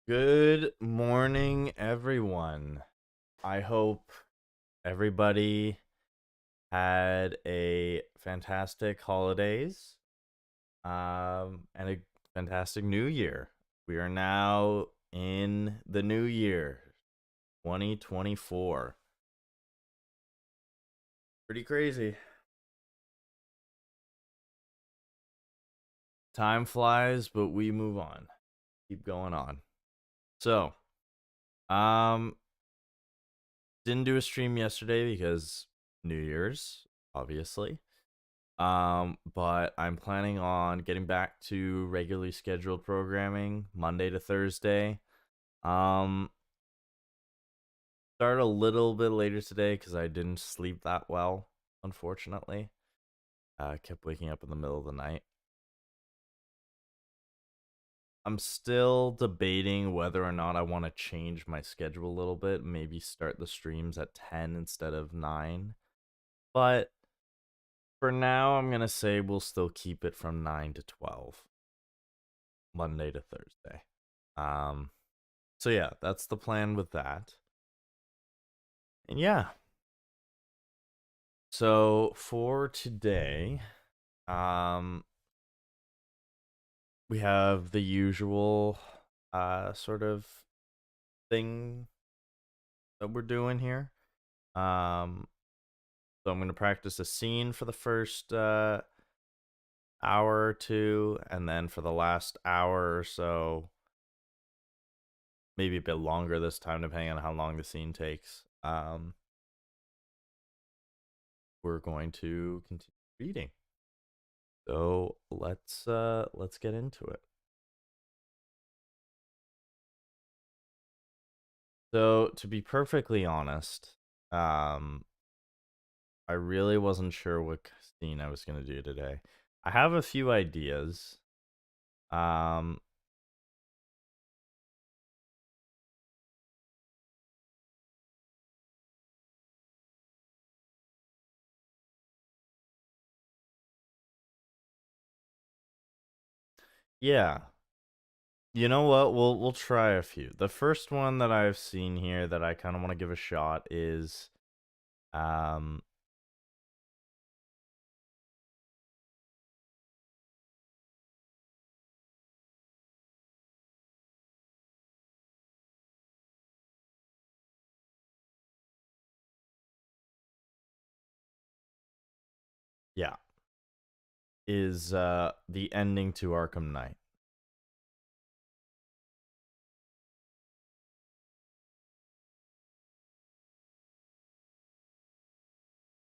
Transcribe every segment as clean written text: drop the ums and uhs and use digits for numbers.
Good morning, everyone. I hope everybody had a fantastic holidays and a fantastic new year. We are now in the new year, 2024. Pretty crazy. Time flies, but we move on. Keep going on. So, um, didn't do a stream yesterday because New Year's, obviously. But I'm planning on getting back to regularly scheduled programming Monday to Thursday. Um, start a little bit later today because I didn't sleep that well, unfortunately. Kept waking up in the middle of the night. I'm still debating whether or not I want to change my schedule a little bit, maybe start the streams at 10 instead of 9. But for now, I'm going to say we'll still keep it from 9 to 12, Monday to Thursday. So yeah, that's the plan with that. And yeah. So for today, um we have the usual sort of thing that we're doing here. So I'm going to practice a scene for the first hour or two, and then for the last hour or so, maybe a bit longer this time depending on how long the scene takes. We're going to continue reading. So let's get into it. So to be perfectly honest, um, I really wasn't sure what scene I was gonna do today. I have a few ideas. Um, yeah. You know what? We'll try a few. The first one that I've seen here that I kind of want to give a shot is um yeah, is the ending to Arkham Knight.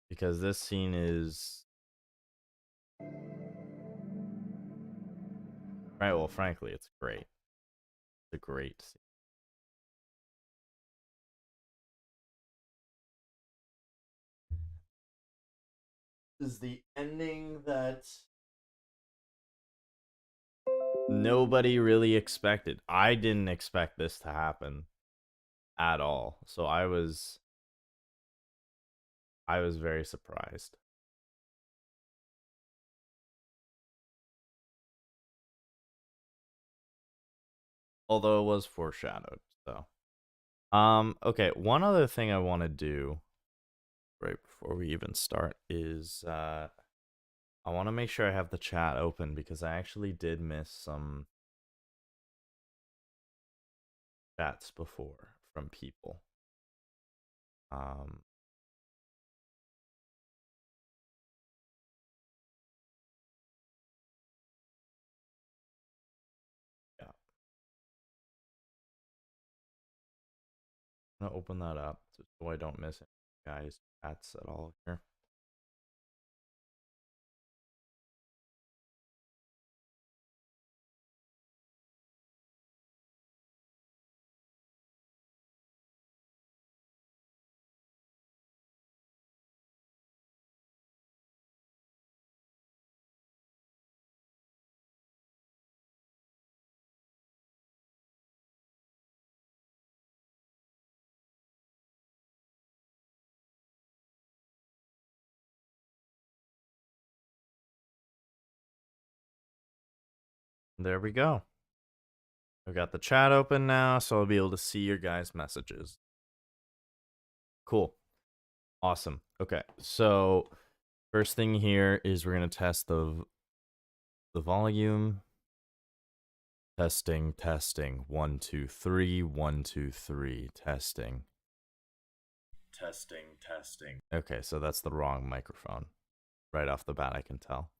Because this scene is right, well, frankly, it's great. It's a great scene. Is the ending that nobody really expected. I didn't expect this to happen at all. So I was very surprised. Although it was foreshadowed. So okay, one other thing I want to do right before we even start is I want to make sure I have the chat open because I actually did miss some chats before from people. Um yeah. I'm gonna open that up so I don't miss any guys chats at all here. There we go. I've got the chat open now, so I'll be able to see your guys' messages. Cool. Awesome. Okay, so first thing here is we're gonna test the volume. Testing, testing. 1, 2, 3. 1, 2, 3. Testing. Testing, testing. Okay, so that's the wrong microphone. Right off the bat, I can tell.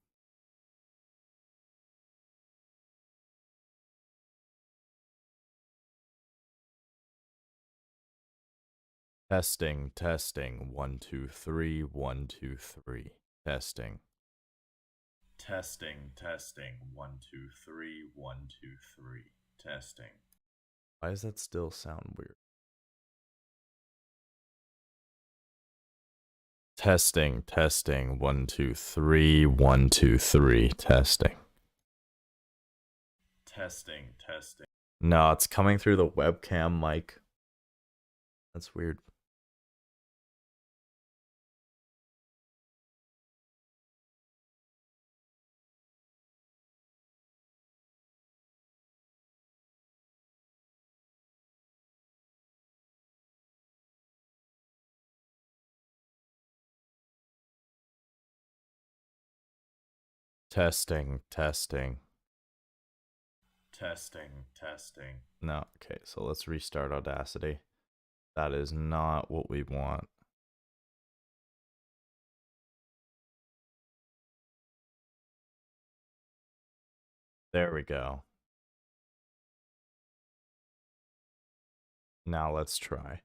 Testing, testing. 1, 2, 3. 1, 2, 3. Testing. Testing, testing. 1, 2, 3. 1, 2, 3. Testing. Why does that still sound weird? Testing, testing. 1, 2, 3. 1, 2, 3. Testing. Testing, testing. No, it's coming through the webcam mic. That's weird. Testing, testing. Testing, testing. No, okay, so let's restart Audacity. That is not what we want. There we go. Now let's try.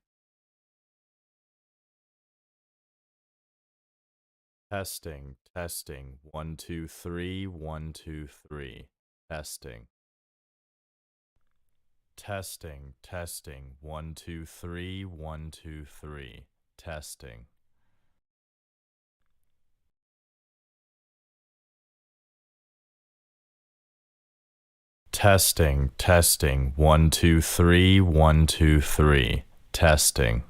Testing, testing. 1, 2, 3. 1, 2, 3. Testing. Testing, testing. 1, 2, 3. 1, 2, 3. Testing. Testing, testing. 1, 2, 3. 1, 2, 3. Testing.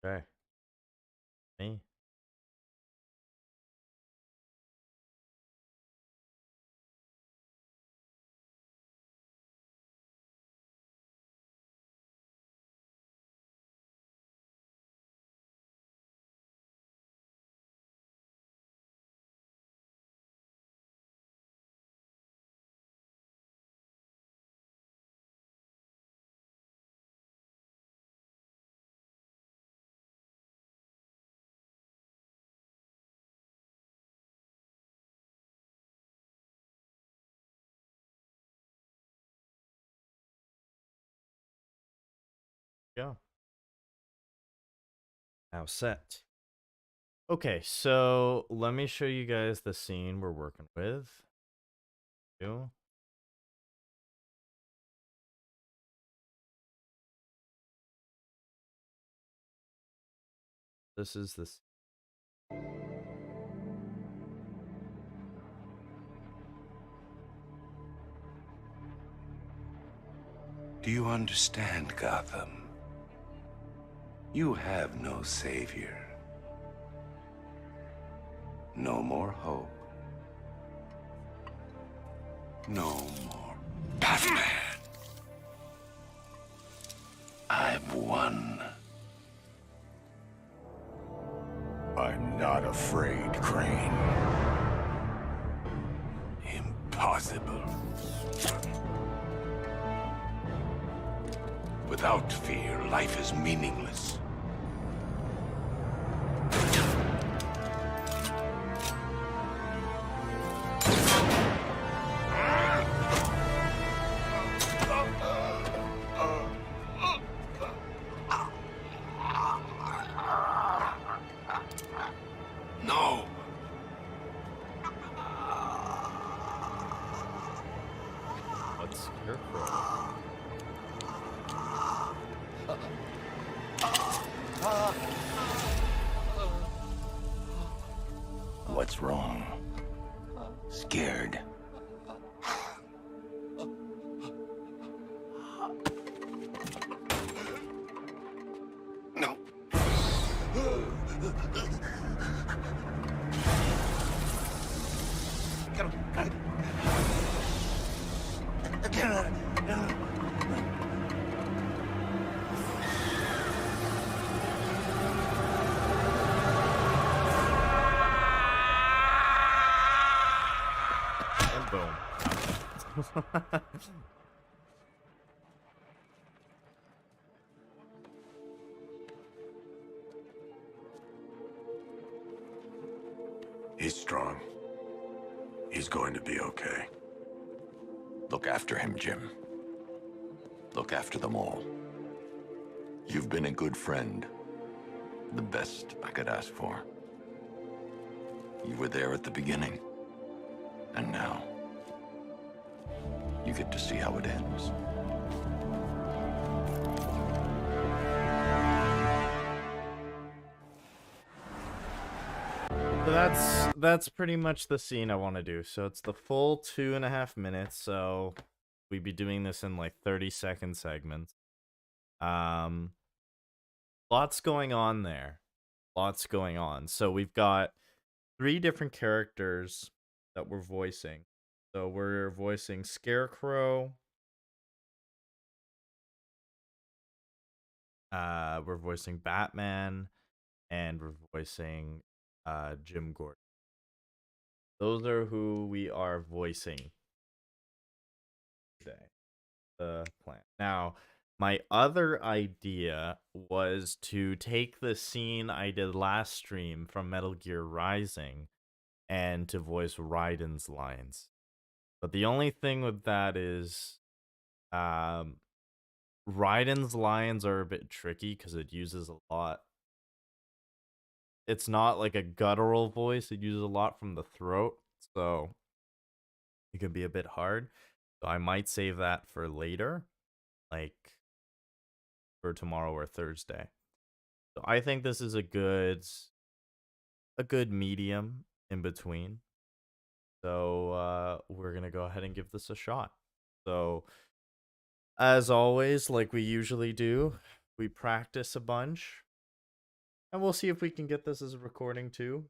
Okay. Me. Yeah. Now set. Okay, so let me show you guys the scene we're working with. This is this. Do you understand, Gotham? You have no savior. No more hope. No more Batman. I've won. I'm not afraid, Crane. Impossible. Without fear, life is meaningless. No. What's Scarecrow? What's wrong? Scared. No. Get him. He's strong. He's going to be okay. Look after him, Jim. Look after them all. You've been a good friend. The best I could ask for. You were there at the beginning. And now, you get to see how it ends. So that's pretty much the scene I want to do. So it's the full 2.5 minutes. So we'd be doing this in like 30-second segments. Lots going on there. Lots going on. So we've got 3 different characters that we're voicing. So we're voicing Scarecrow. We're voicing Batman, and we're voicing Jim Gordon. Those are who we are voicing today. The plan. Now, my other idea was to take the scene I did last stream from Metal Gear Rising and to voice Raiden's lines. But the only thing with that is Raiden's lines are a bit tricky because it uses a lot. It's not like a guttural voice. It uses a lot from the throat. So it can be a bit hard. So I might save that for later. Like for tomorrow or Thursday. So I think this is a good medium in between. So we're gonna go ahead and give this a shot. So as always, like we usually do, we practice a bunch. And we'll see if we can get this as a recording too.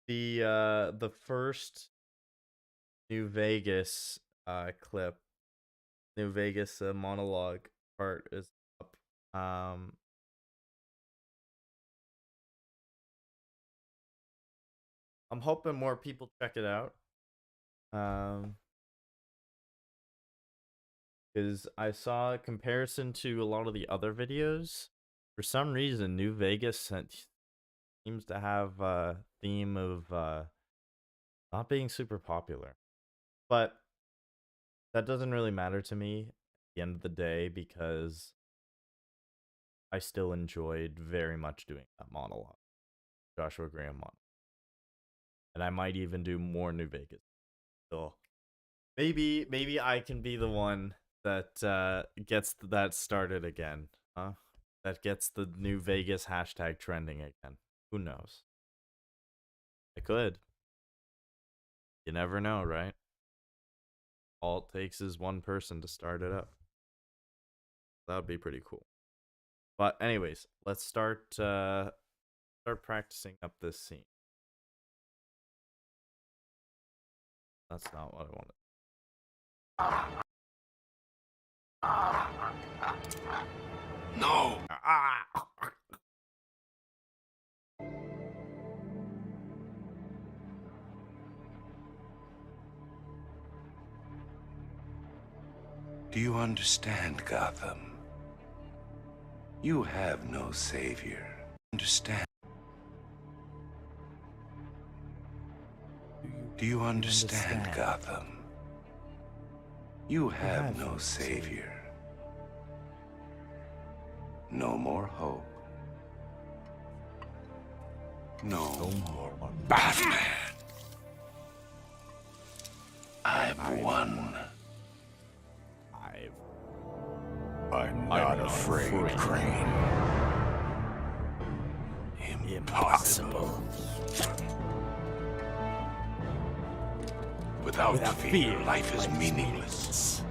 The first New Vegas clip, New Vegas monologue part is up. I'm hoping more people check it out. Because I saw a comparison to a lot of the other videos. For some reason, New Vegas seems to have a theme of not being super popular. But that doesn't really matter to me at the end of the day because I still enjoyed very much doing that monologue. Joshua Graham monologue. And I might even do more New Vegas. So maybe I can be the one that gets that started again, huh? That gets the New Vegas hashtag trending again. Who knows? I could. You never know, right? All it takes is one person to start it up. That would be pretty cool. But anyways, let's start practicing up this scene. That's not what I wanted. No! Do you understand, Gotham? You have no savior. Understand? Do you understand, Gotham? You have no savior. No more hope. No more Batman. I've won. I'm not afraid, Crane. Impossible. Without fear, life is meaningless.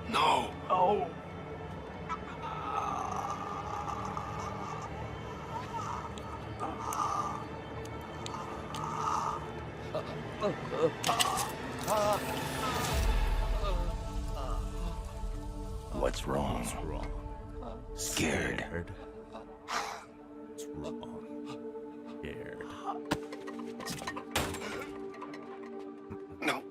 No. What's wrong? Scared. What's wrong? Scared. No.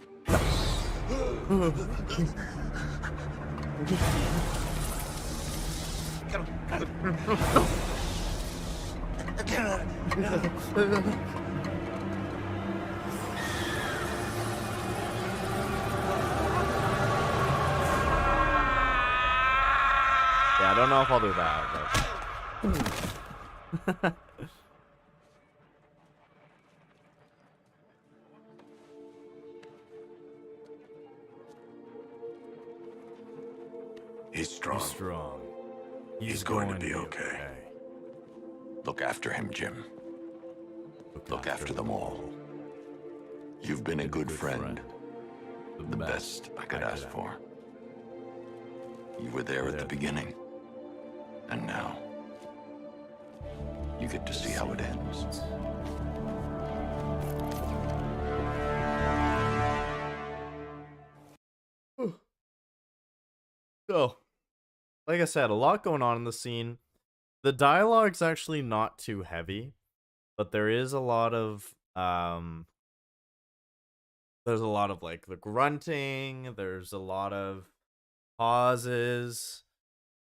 Yeah, I don't know if I'll do that, but He's strong. he's strong. He's going to be okay. Look after him, Jim. Look after them all. You've been a good friend. The best I could ask for. You were there at the beginning. And now, you get to see how it ends. So, like I said, a lot going on in the scene. The dialogue's actually not too heavy, but there is a lot of there's a lot of like the grunting, there's a lot of pauses,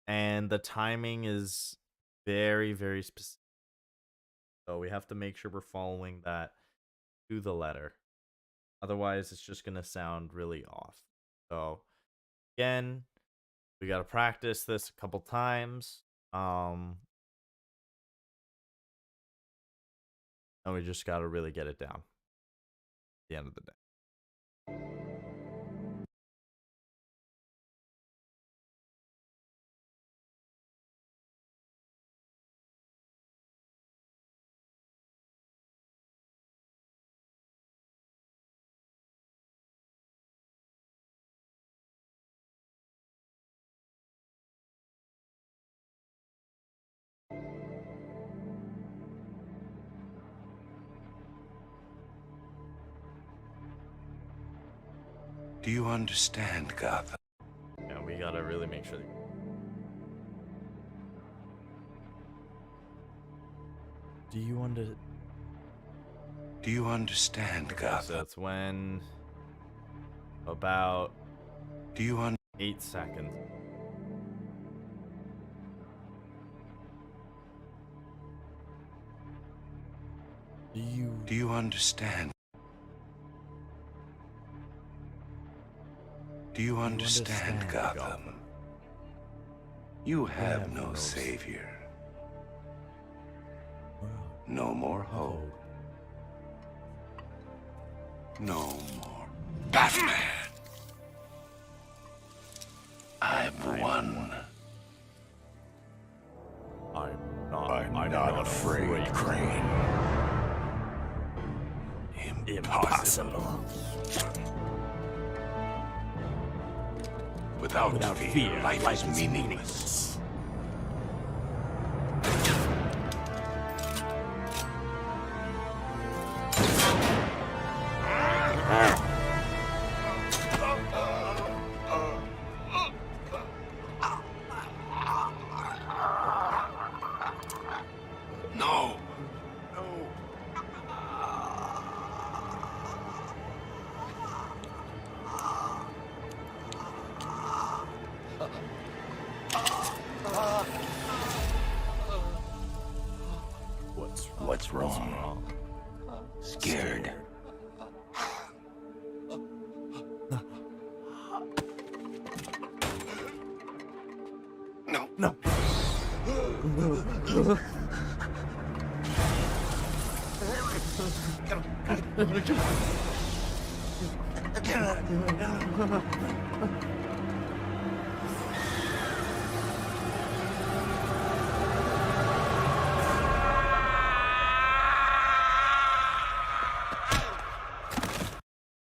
and the timing is very, very specific. So we have to make sure we're following that to the letter. Otherwise, it's just going to sound really off. So, again, we got to practice this a couple times. And we just got to really get it down at the end of the day. Do you understand, Gotham? Yeah, we got to really make sure. Do you understand, Gotham? So that's when about Do you 8 seconds. Do you understand? Do you understand, Gotham? You have no savior. No more hope. No more Batman. I've won. I'm not afraid, Crane. Impossible. Without fear, life is meaningless. No. What's wrong? Scared. No. No.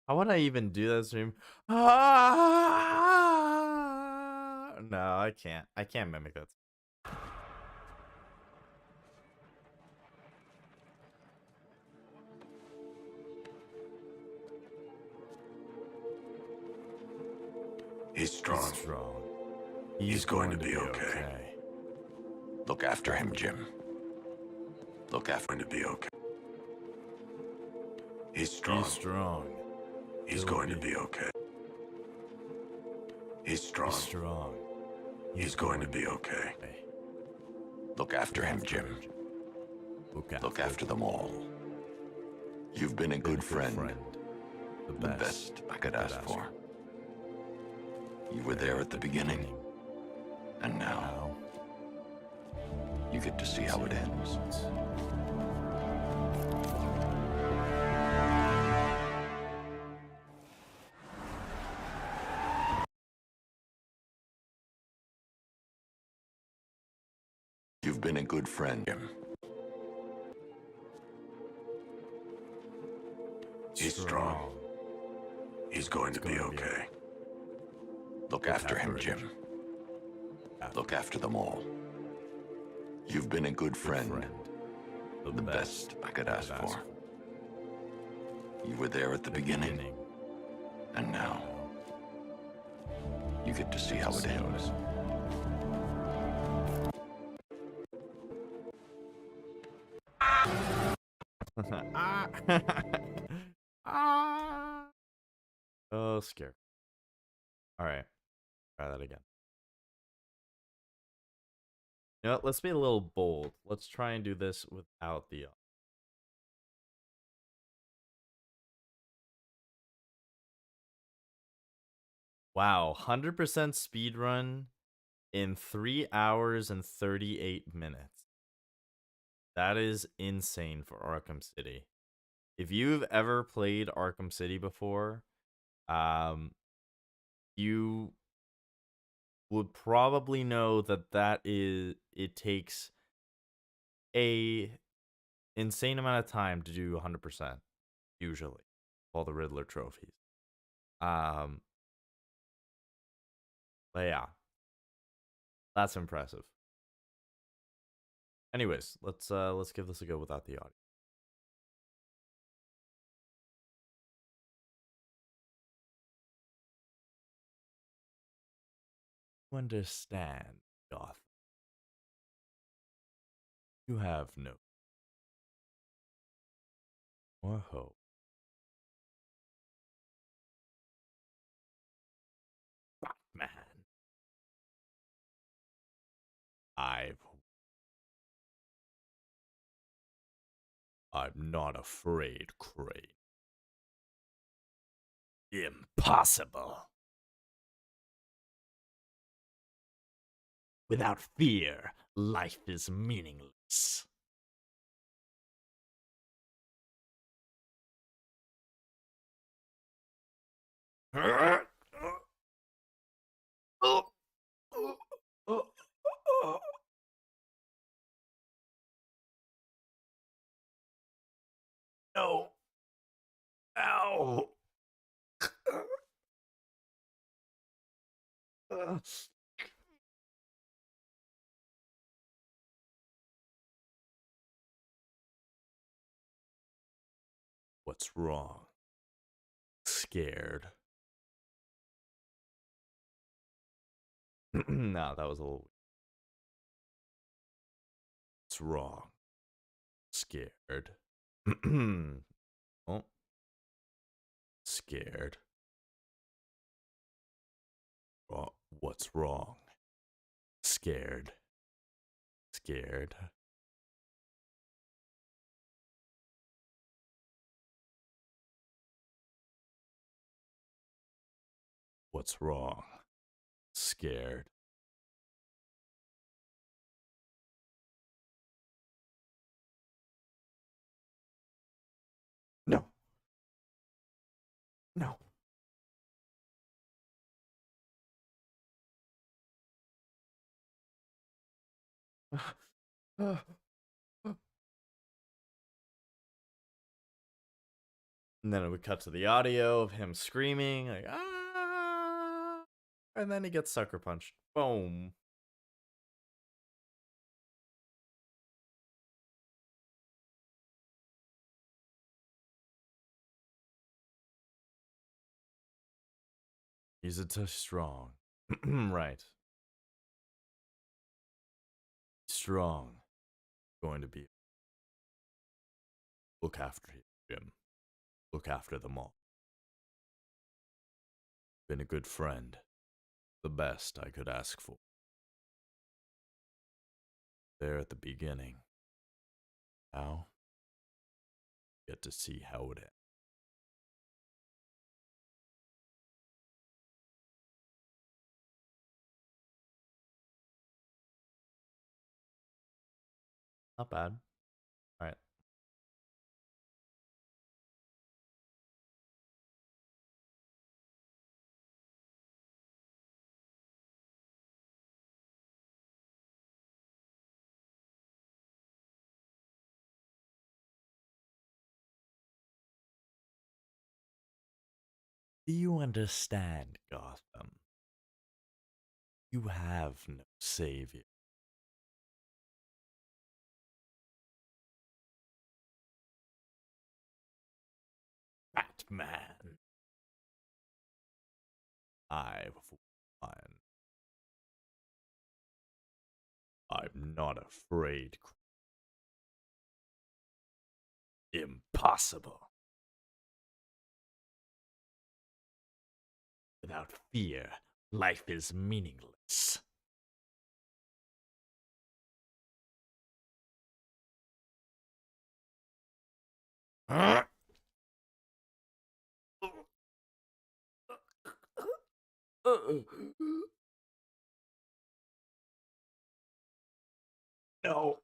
How would I even do that stream? No, I can't. I can't mimic that. He's strong. He's strong. He's going to be okay. Look after him, Jim. Look after Going to be okay. He's strong. He's strong. He's going to be okay. He's strong. He's strong. He's going to be okay. Look after him, Jim. Look after them all. You've been a good friend. The best I could ask for. You were there at the beginning. And now, you get to see how it ends. You've been a good friend, Jim. He's strong. He's going to be okay. Look after him, Jim. Look after them all. You've been a good friend. The best I could ask for. You were there at the beginning. And now, you get to see how it ends. Oh, scare. All right. Try that again. You know what? Let's be a little bold. Let's try and do this without the. Wow, 100% speed run in 3 hours and 38 minutes. That is insane for Arkham City. If you've ever played Arkham City before, you would probably know that it takes a insane amount of time to do 100% usually, all the Riddler trophies. But yeah, that's impressive. Anyways, let's give this a go without the audio. Understand, Gotham. You have no more hope. Batman. I'm not afraid, Crane. Impossible. Without fear, life is meaningless. No. Ow. What's wrong? Scared. No, that was a little. What's wrong? Scared. Oh. Scared. What's wrong? Scared. Scared. What's wrong? Scared. No. No. And then it would cut to the audio of him screaming, like, ah! And then he gets sucker punched. Boom. He's a touch strong. Right. Strong. Going to be. Look after him, Jim. Look after them all. Been a good friend. The best I could ask for. There at the beginning. Now, get to see how it ends. Not bad. All right. Do you understand, Gotham? You have no savior. Batman. I've won. I'm not afraid. Impossible. Without fear, life is meaningless. Huh? No.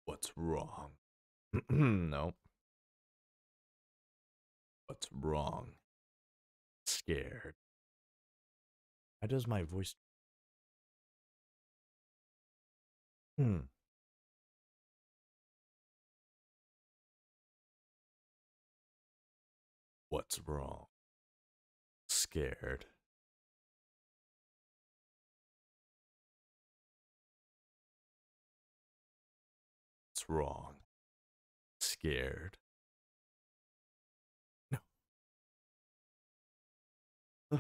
What's wrong? No. What's wrong? Scared. How does my voice? Hmm. What's wrong? Scared. What's wrong? Scared. No.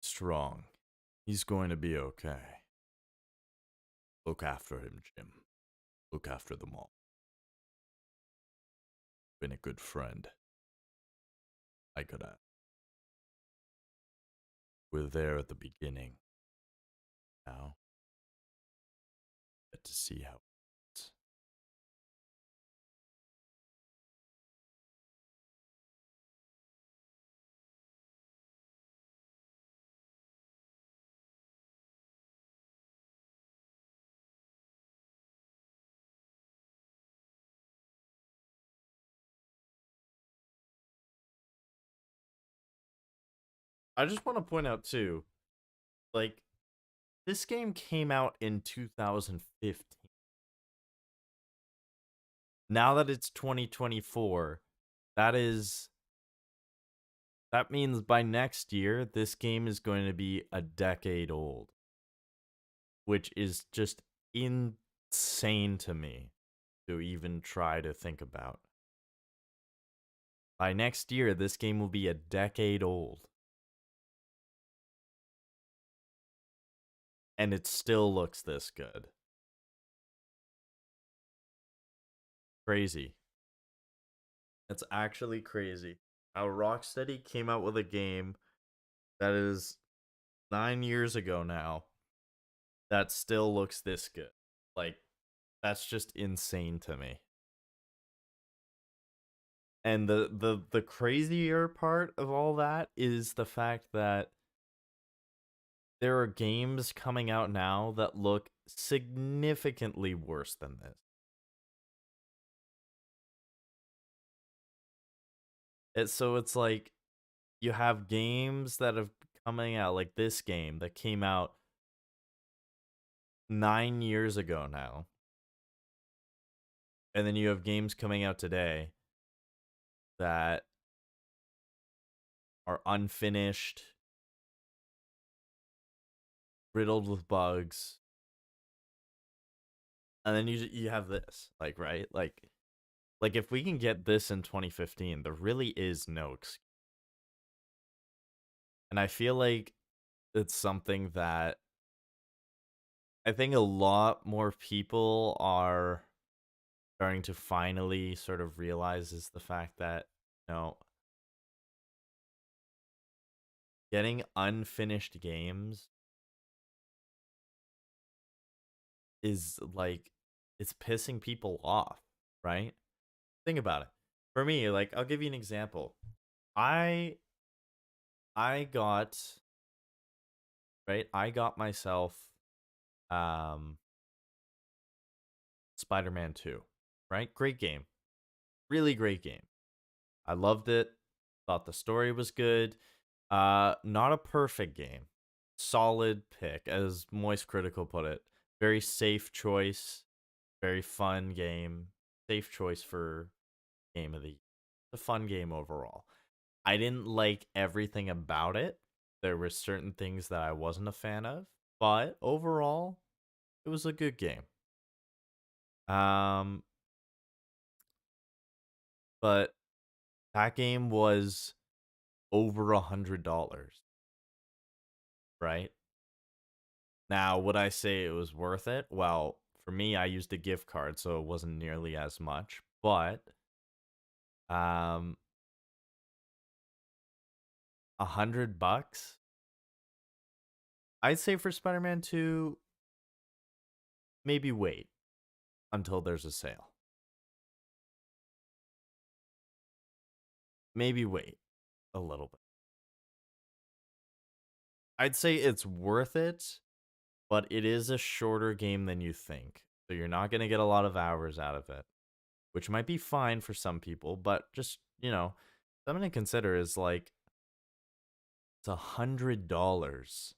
Strong. He's going to be okay. Look after him, Jim. Look after them all. Been a good friend. I could have. We're there at the beginning. Now, get to see how it's. I just want to point out too, like, this game came out in 2015. Now that it's 2024, that means by next year this game is going to be a decade old, which is just insane to me to even try to think about. By next year this game will be a decade old. And it still looks this good. Crazy. It's actually crazy how Rocksteady came out with a game that is 9 years ago now that still looks this good. Like, that's just insane to me. And the crazier part of all that is the fact that there are games coming out now that look significantly worse than this. It's like you have games that have coming out, like this game that came out 9 years ago now, and then you have games coming out today that are unfinished, riddled with bugs, and then you have this, like, right, like if we can get this in 2015, there really is no excuse. And I feel like it's something that I think a lot more people are starting to finally sort of realize is the fact that, you know, getting unfinished games is like it's pissing people off, right? Think about it. For me, like I'll give you an example. I I got right, I got myself um Spider-Man 2, right? Great game. Really great game. I loved it. Thought the story was good. Not a perfect game. Solid pick, as Moist Critical put it. Very safe choice. Very fun game. Safe choice for game of the year. A fun game overall. I didn't like everything about it. There were certain things that I wasn't a fan of, but overall, it was a good game. Um, but that game was over $100, right? Now, would I say it was worth it? Well, for me, I used a gift card, so it wasn't nearly as much. But um, $100, I'd say for Spider-Man 2, maybe wait until there's a sale. Maybe wait a little bit. I'd say it's worth it, but it is a shorter game than you think. So you're not going to get a lot of hours out of it, which might be fine for some people, but just, something to consider is like it's $100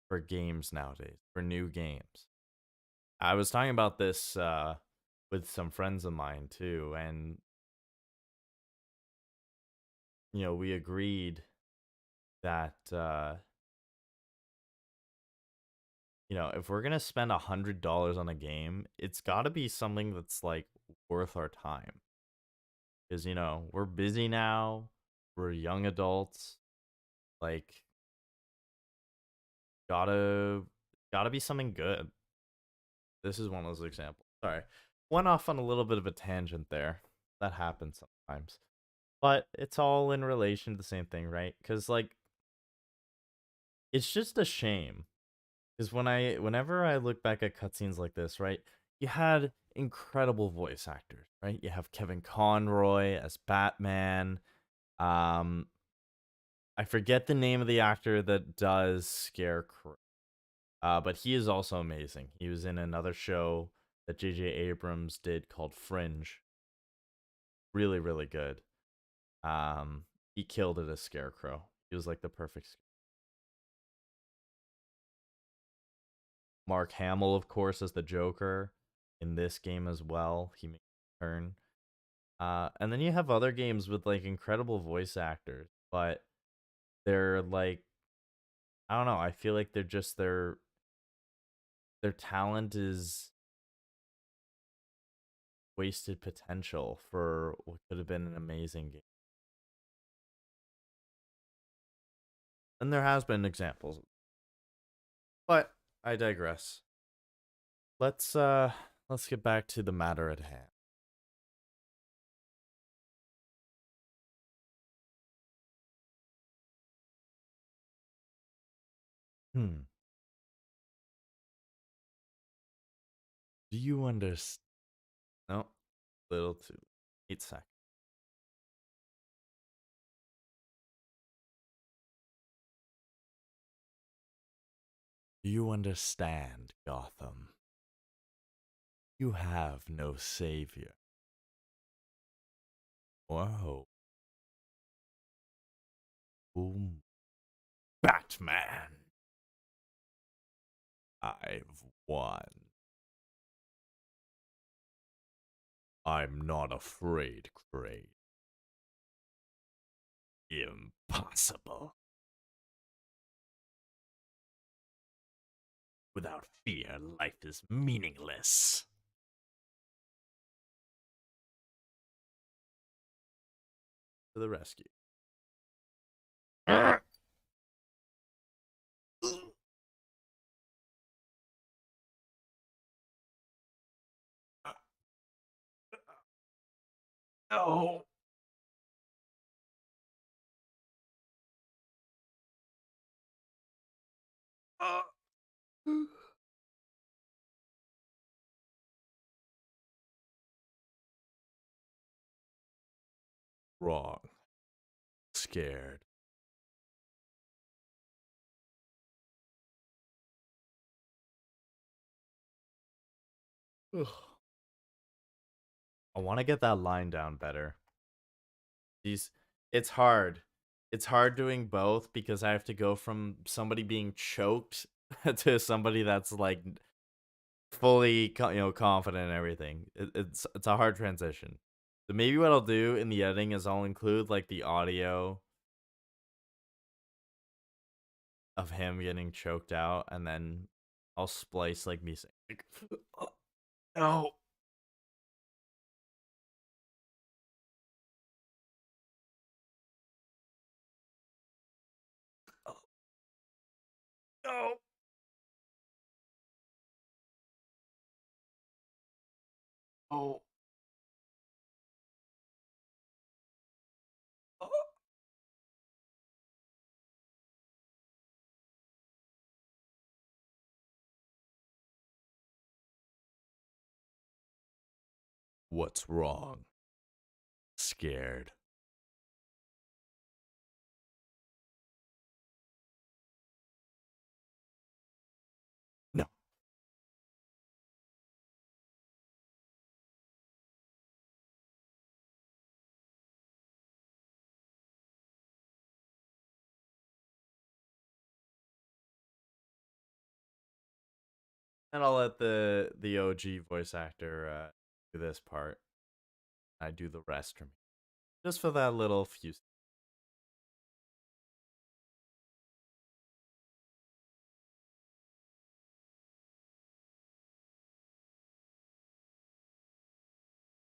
for games nowadays, for new games. I was talking about this with some friends of mine too, and we agreed that if we're gonna spend $100 on a game, it's got to be something that's like worth our time. Because we're busy now, we're young adults, like gotta gotta be something good. This is one of those examples. Sorry, went off on a little bit of a tangent there. That happens sometimes, but it's all in relation to the same thing, right? Because like it's just a shame. Because whenever I look back at cutscenes like this, right, you had incredible voice actors, right? You have Kevin Conroy as Batman. Um, I forget the name of the actor that does Scarecrow, but he is also amazing. He was in another show that J.J. Abrams did called Fringe. Really, really good. He killed it as Scarecrow. He was like the perfect. Mark Hamill, of course, as the Joker in this game as well. He makes a turn. And then you have other games with like incredible voice actors, but they're like, I don't know. I feel like they're just their talent is wasted potential for what could have been an amazing game. And there has been examples, but I digress. Let's get back to the matter at hand. Hmm. Do you understand? No, little too. 8 seconds. Do you understand, Gotham? You have no savior or hope. Boom. Batman! I've won. I'm not afraid, Crane. Impossible. Without fear, life is meaningless. To the rescue. No. Wrong. Scared. Ugh. I want to get that line down better. These, it's hard. It's hard doing both because I have to go from somebody being choked to somebody that's like fully, confident and everything. It's a hard transition. So maybe what I'll do in the editing is I'll include like the audio of him getting choked out, and then I'll splice like me saying, like, "No, oh, no, oh, oh." What's wrong? Scared. No. And I'll let the OG voice actor do this part. I do the rest for me, just for that little few.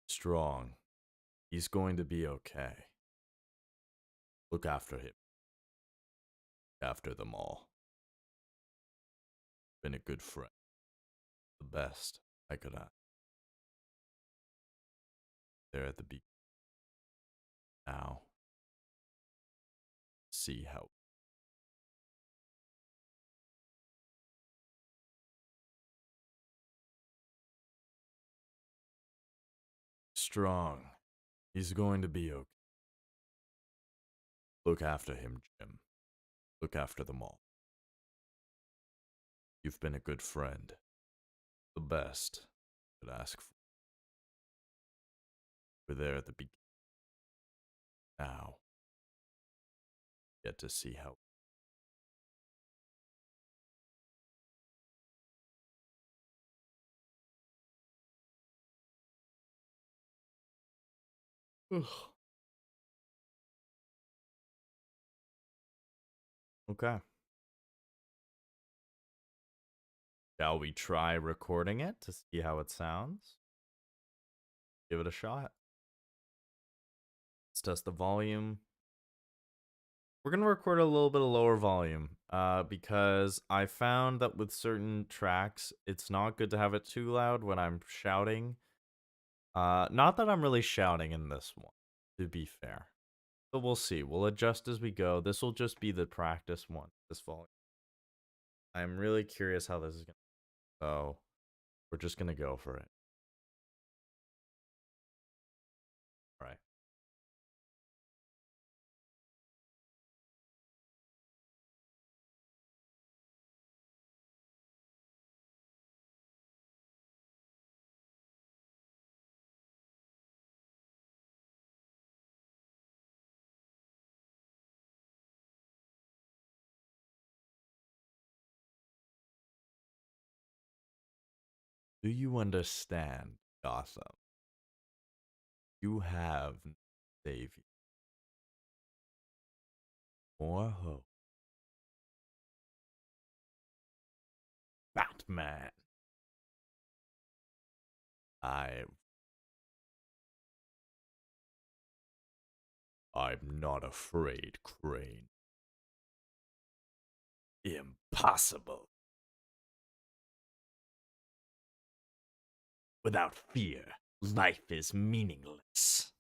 Strong. He's going to be okay. Look after him. After them all. Been a good friend. The best I could have. There at the beginning. Now, see how. Strong. He's going to be okay. Look after him, Jim. Look after them all. You've been a good friend. The best I could ask for. We're there at the beginning. Now, get to see how. Okay. Shall we try recording it to see how it sounds? Give it a shot. Let's test the volume. We're going to record a little bit of lower volume because I found that with certain tracks, it's not good to have it too loud when I'm shouting. Not that I'm really shouting in this one, to be fair. But we'll see. We'll adjust as we go. This will just be the practice one, this volume. I'm really curious how this is going to go. So we're just going to go for it. All right. Do you understand, Gotham? You have no savior. More hope. Batman. I I'm not afraid, Crane. Impossible. Without fear, life is meaningless.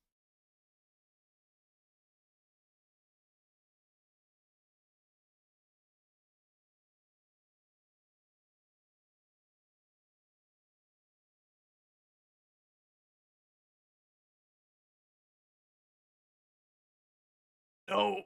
No.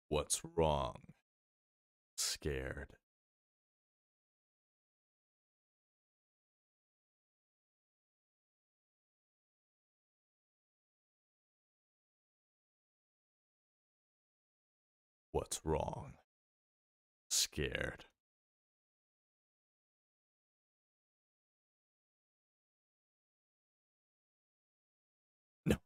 What's wrong? Scared. What's wrong? Scared. No.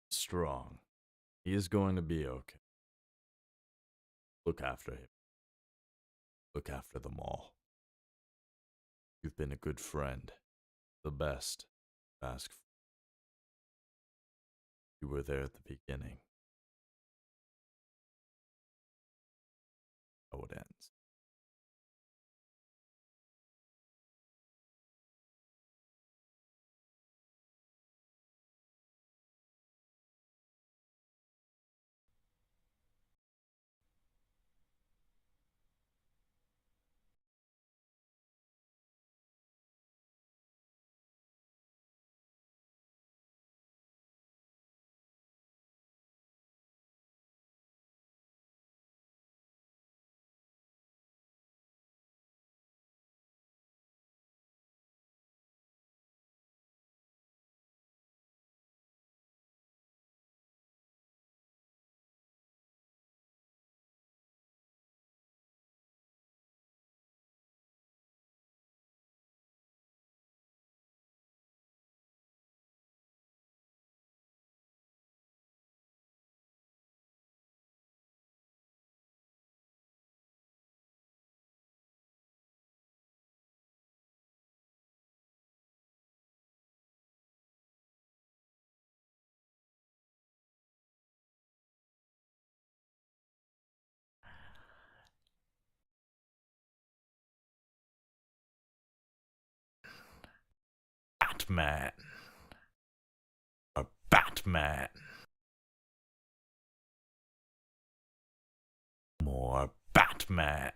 Strong. He is going to be okay. Look after him. Look after them all. You've been a good friend. The best. Ask for. You were there at the beginning. How it ends. Batman. A Batman. More Batman.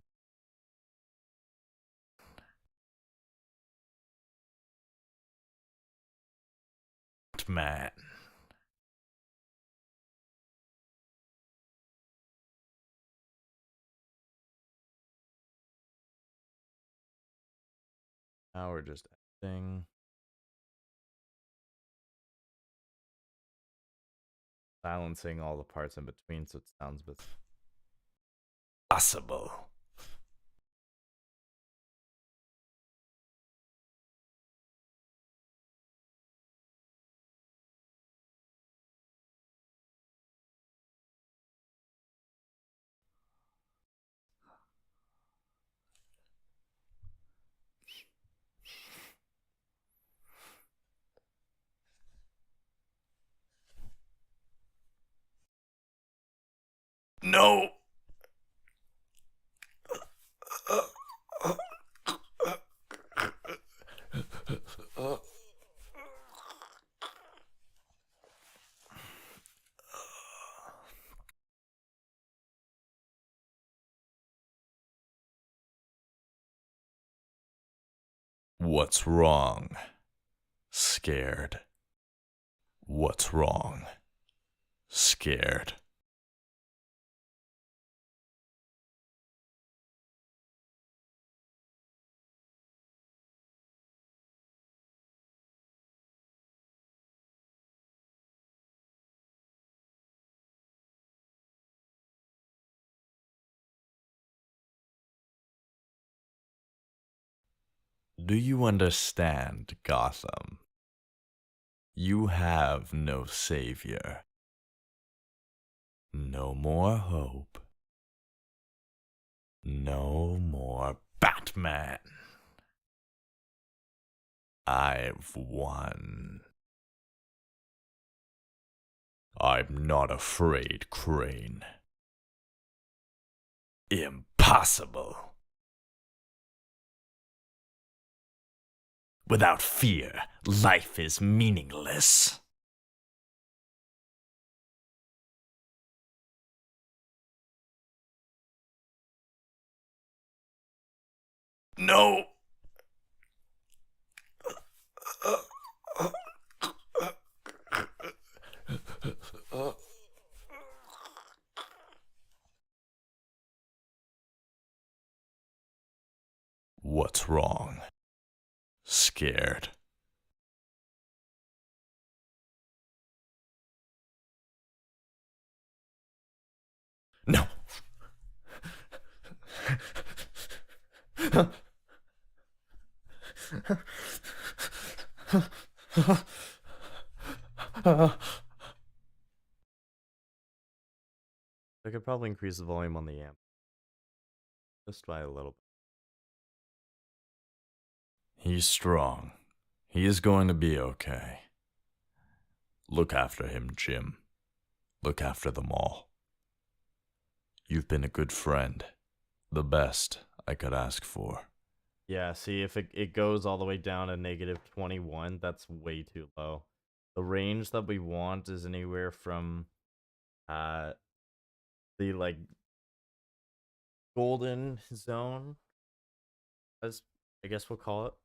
Batman. Now we're just editing. Silencing all the parts in between so it sounds a bit possible. No. What's wrong? Scared. What's wrong? Scared. Do you understand, Gotham? You have no savior. No more hope. No more Batman. I've won. I'm not afraid, Crane. Impossible. Without fear, life is meaningless. No. What's wrong? Scared. No. I could probably increase the volume on the amp just by a little bit. He's strong. He is going to be okay. Look after him, Jim. Look after them all. You've been a good friend. The best I could ask for. Yeah, see, if it goes all the way down to -21, that's way too low. The range that we want is anywhere from the like golden zone, as I guess we'll call it.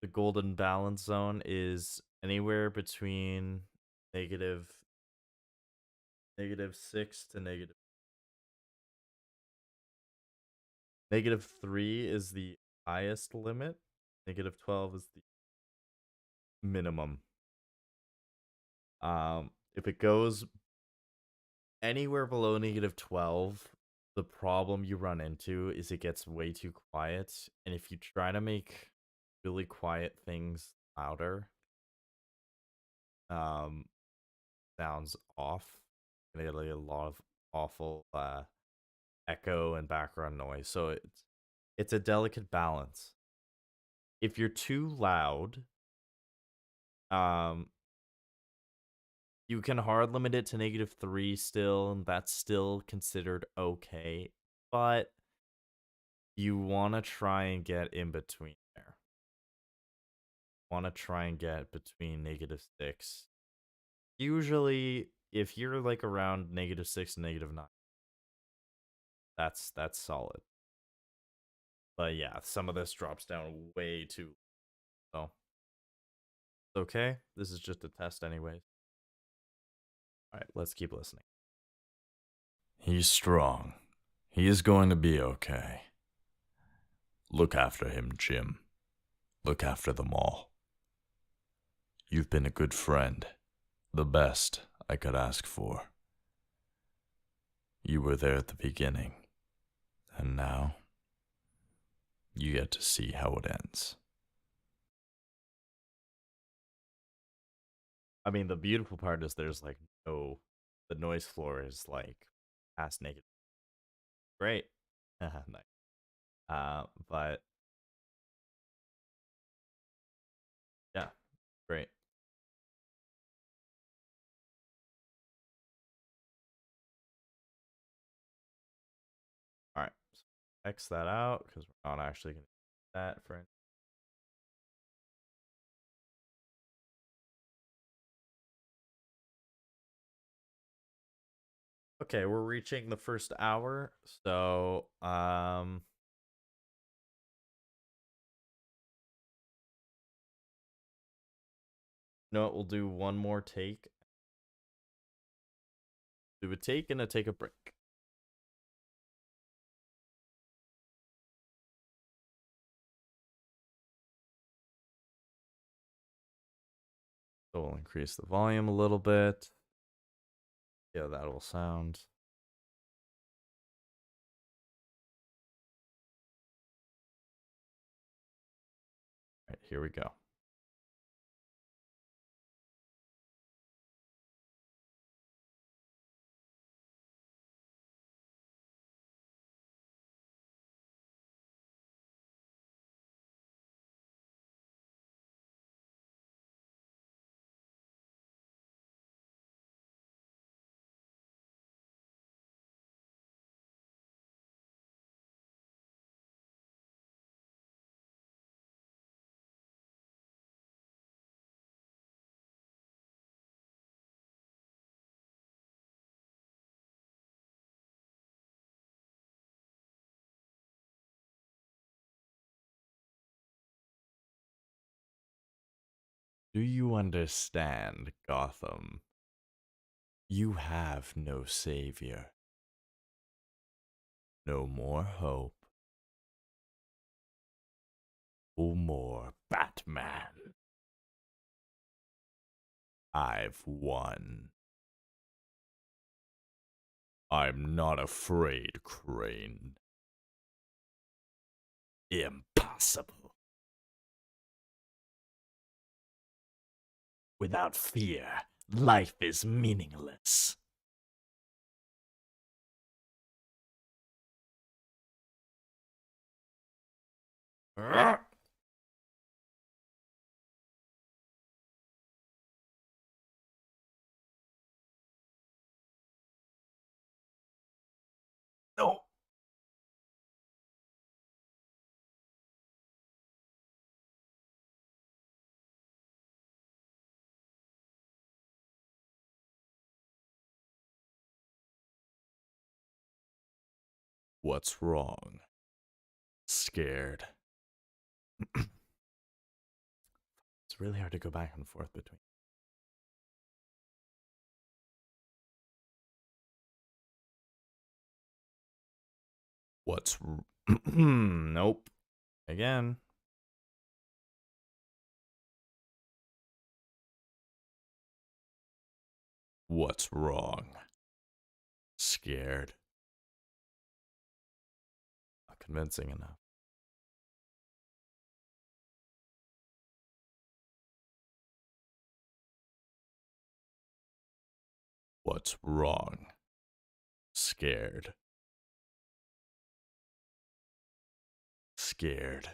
The golden balance zone is anywhere between -6 to -3 is the highest limit. -12 is the minimum. If it goes anywhere below -12, the problem you run into is it gets way too quiet, and if you try to make really quiet things louder, sounds off, and they get like a lot of awful echo and background noise. So it's a delicate balance. If you're too loud, you can hard limit it to -3 still, and that's still considered okay. But you want to try and get in between there. Want to try and get between -6. Usually, if you're like around -6 and -9, that's solid. But yeah, some of this drops down way too low. So, okay, this is just a test anyways. All right, let's keep listening. He's strong. He is going to be okay. Look after him, Jim. Look after them all. You've been a good friend. The best I could ask for. You were there at the beginning. And now, you get to see how it ends. I mean, the beautiful part is there's like no, the noise floor is like past negative. Great. Nice. But yeah, great. All right. So X that out because we're not actually going to do that for. Okay, we're reaching the first hour, so No, we'll do one more take. Do a take and take a break. So we'll increase the volume a little bit. Yeah, that will sound. All right, here we go. Do you understand, Gotham? You have no savior, no more hope, no more Batman. I've won. I'm not afraid, Crane. Impossible. Without fear, life is meaningless. No. What's wrong? Scared. It's really hard to go back and forth between. What's nope. Again. What's wrong? Scared. Not convincing enough. What's wrong? Scared. Scared.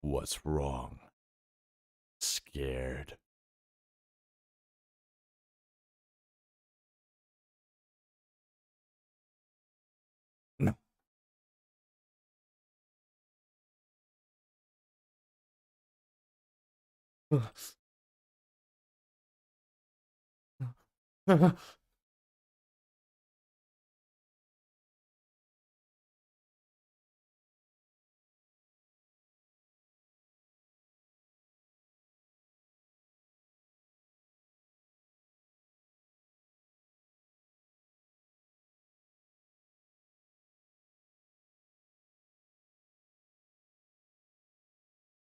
What's wrong? Scared. No.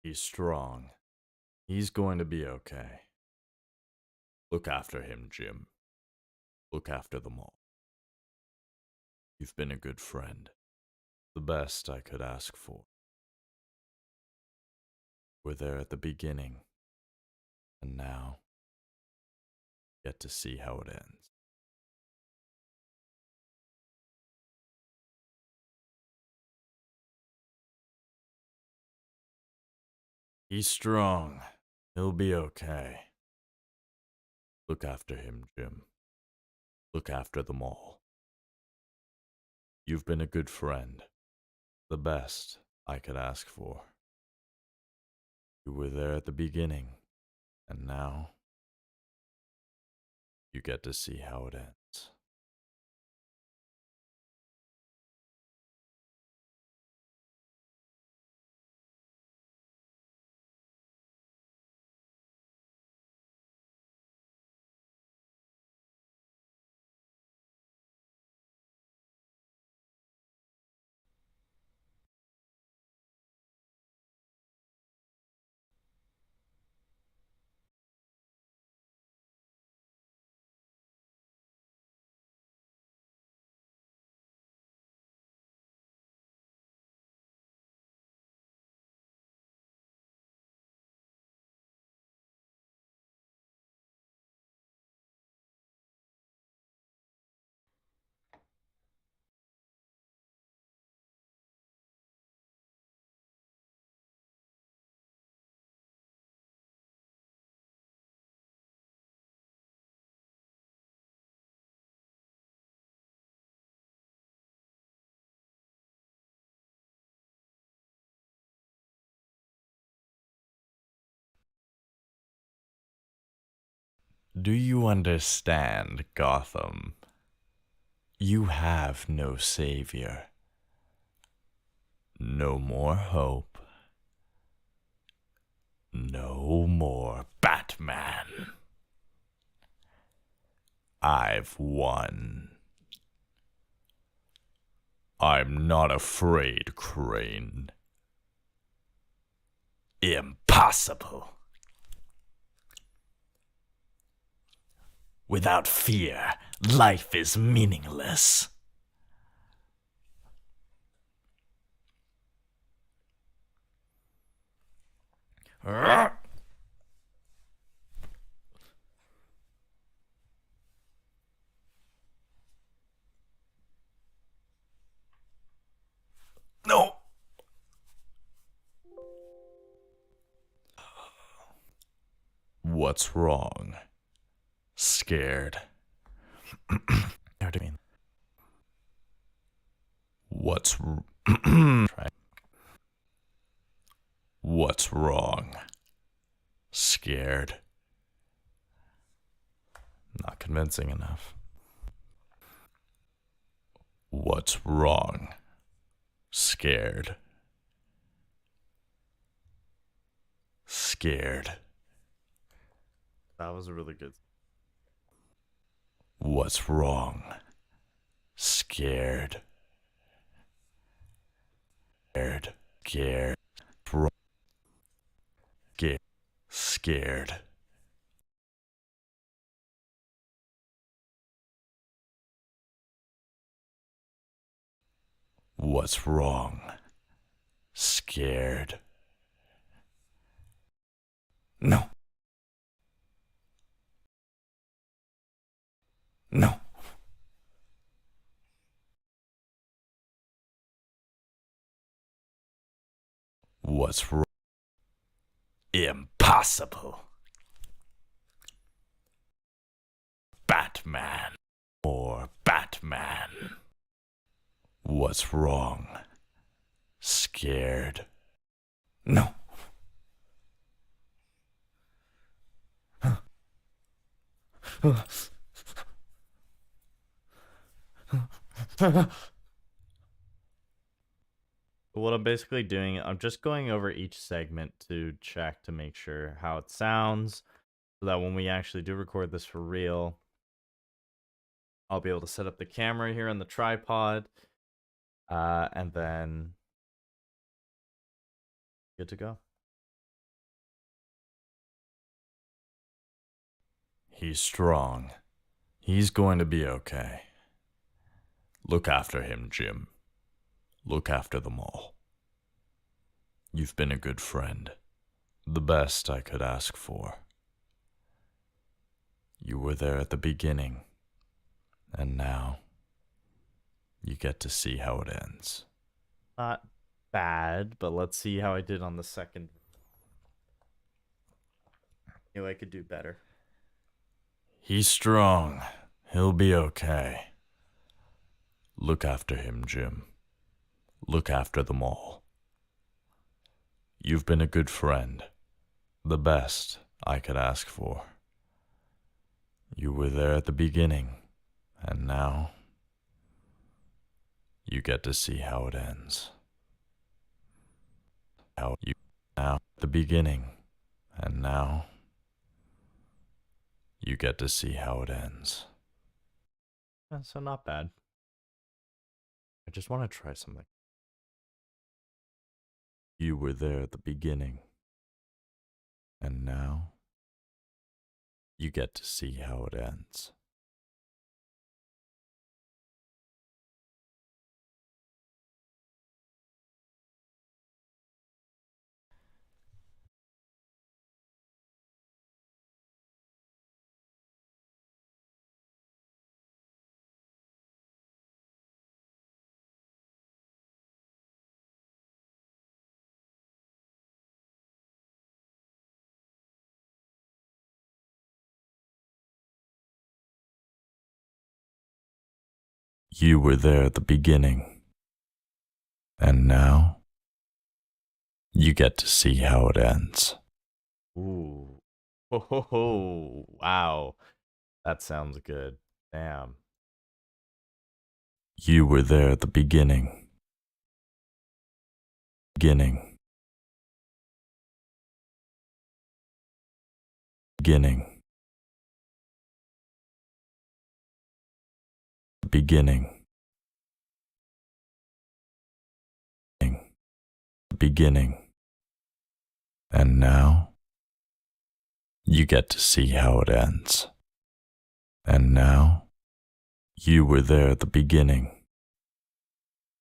He's strong. He's going to be okay. Look after him, Jim. Look after them all. You've been a good friend. The best I could ask for. We're there at the beginning. And now, get to see how it ends. He's strong. He'll be okay. Look after him, Jim. Look after them all. You've been a good friend. The best I could ask for. You were there at the beginning, and now you get to see how it ends. Do you understand, Gotham? You have no savior. No more hope. No more Batman. I've won. I'm not afraid, Crane. Impossible. Without fear, life is meaningless. No. What's wrong? Scared. What do you mean? What's wrong? Scared. Not convincing enough. What's wrong? Scared. Scared. That was a really good. What's wrong? Scared. Scared. Scared. Scared. Scared. What's wrong? Scared. No. No. What's wrong? Impossible. Batman. Or Batman. What's wrong? Scared. No. What I'm basically doing, I'm just going over each segment to check to make sure how it sounds, so that when we actually do record this for real, I'll be able to set up the camera here on the tripod, and then good to go. He's strong. He's going to be okay. Look after him, Jim. Look after them all. You've been a good friend. The best I could ask for. You were there at the beginning, and now you get to see how it ends. Not bad, but let's see how I did on the second. Knew I could do better. He's strong. He'll be okay. Look after him, Jim. Look after them all. You've been a good friend. The best I could ask for. You were there at the beginning, and now you get to see how it ends. How you now at the beginning, and now you get to see how it ends. So not bad. I just want to try something. You were there at the beginning, and now you get to see how it ends. You were there at the beginning, and now you get to see how it ends. Ooh. Ho ho ho! Wow, that sounds good. Damn. You were there at the beginning. Beginning. Beginning. Beginning. Beginning. And now, you get to see how it ends. And now, you were there at the beginning.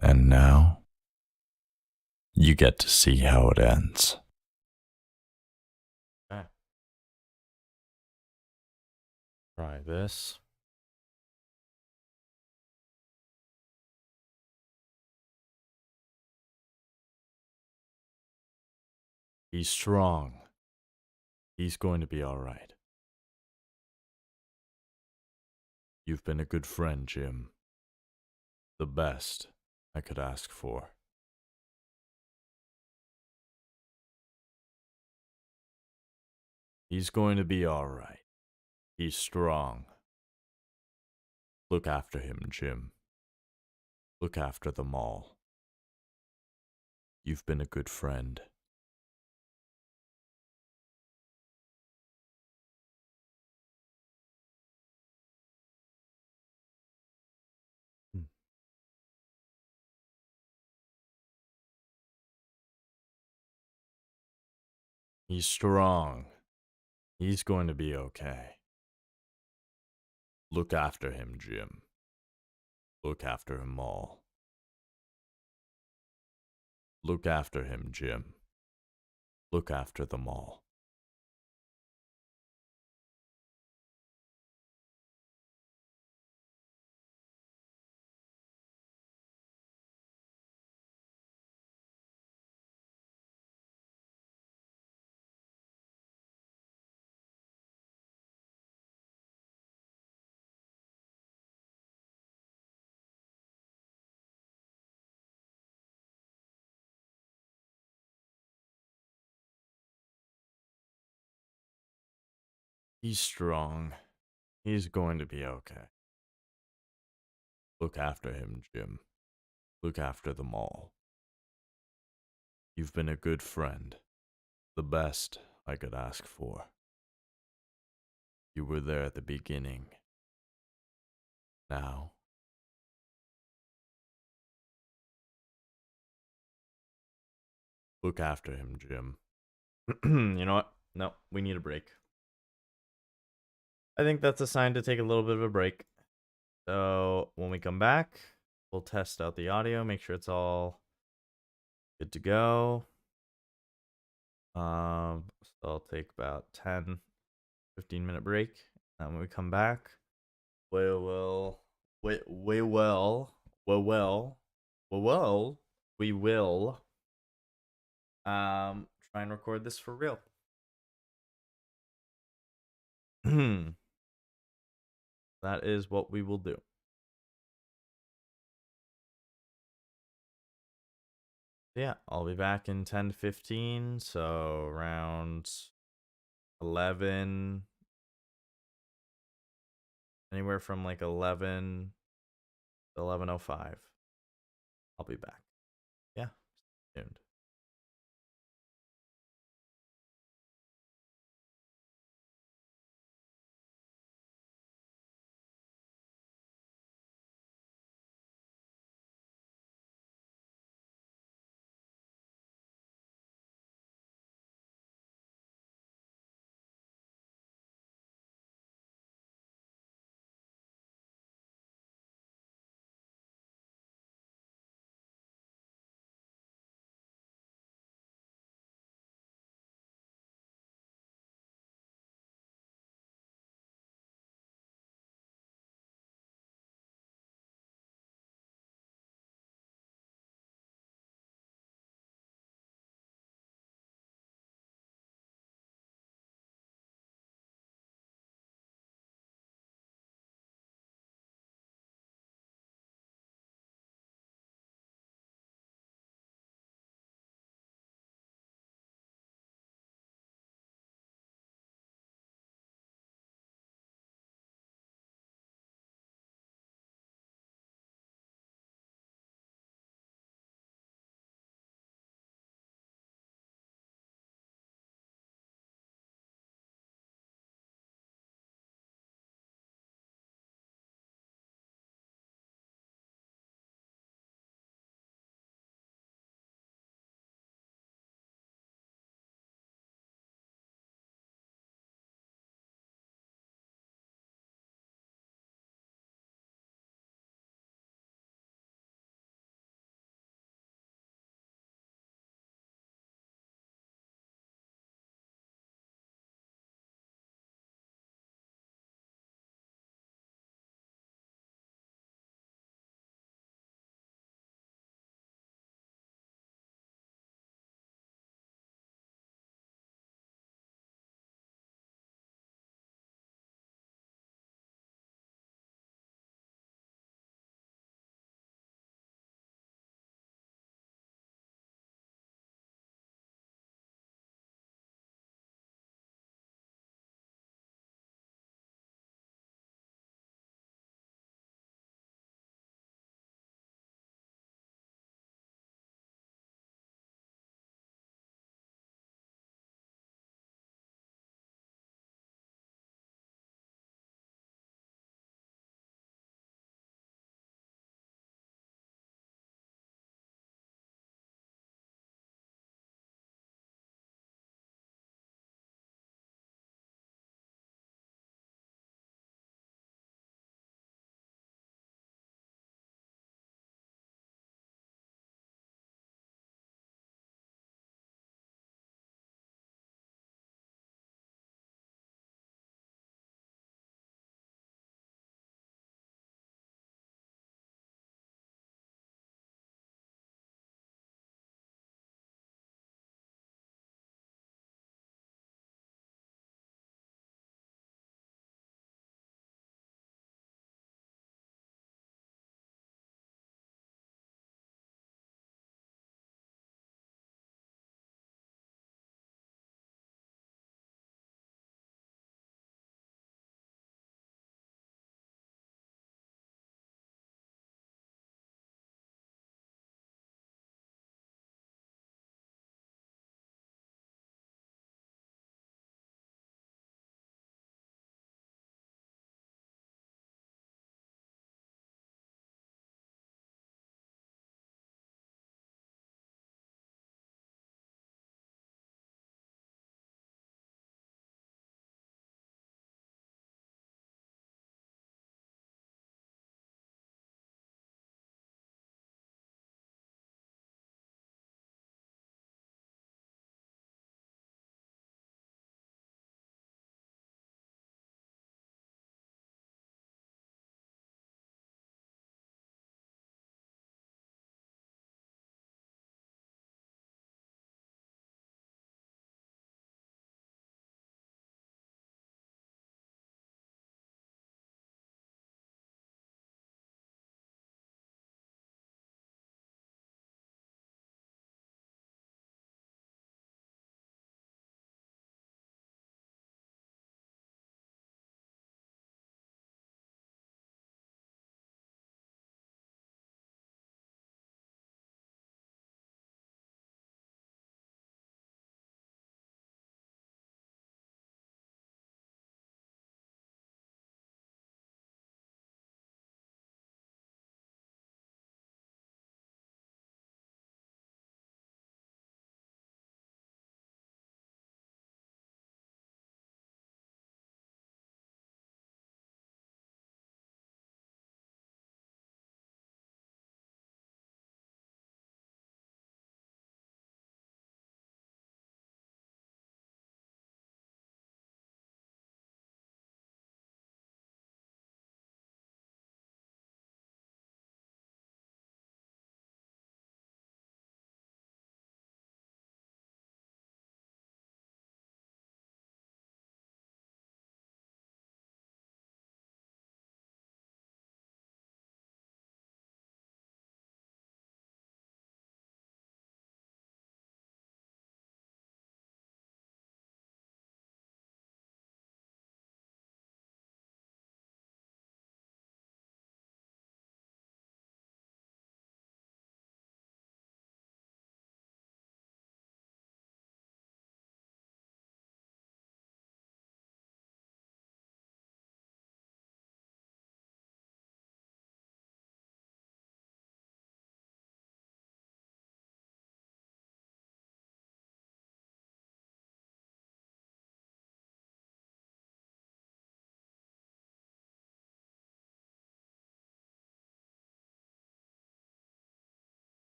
And now, you get to see how it ends. Okay. Try this. He's strong. He's going to be all right. You've been a good friend, Jim. The best I could ask for. He's going to be all right. He's strong. Look after him, Jim. Look after them all. You've been a good friend. Hmm. He's strong. He's going to be okay. Look after him, Jim. Look after him all. Look after him, Jim. Look after them all. He's strong. He's going to be okay. Look after him, Jim. Look after them all. You've been a good friend. The best I could ask for. You were there at the beginning. Now, look after him, Jim. You know what? No, we need a break. I think that's a sign to take a little bit of a break. So when we come back, we'll test out the audio, make sure it's all good to go. So I'll take about 10, 15-minute break. And when we come back, we will try and record this for real. That is what we will do. Yeah, I'll be back in 10 to 15, so around 11, anywhere from like 11 to 11:05. I'll be back. Yeah, stay tuned.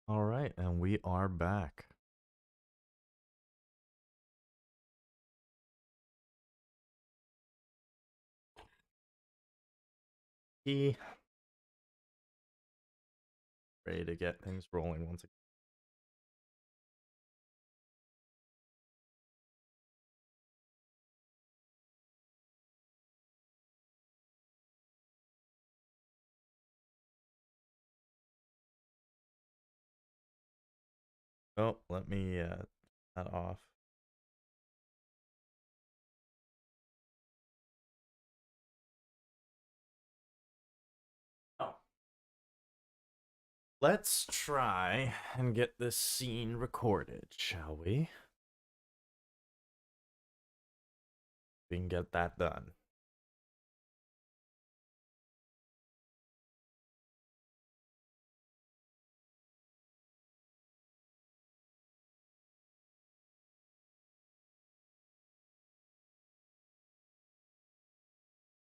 All right, and we are back. He ready to get things rolling once again. Oh, let me that off. Oh. Let's try and get this scene recorded, shall we? We can get that done.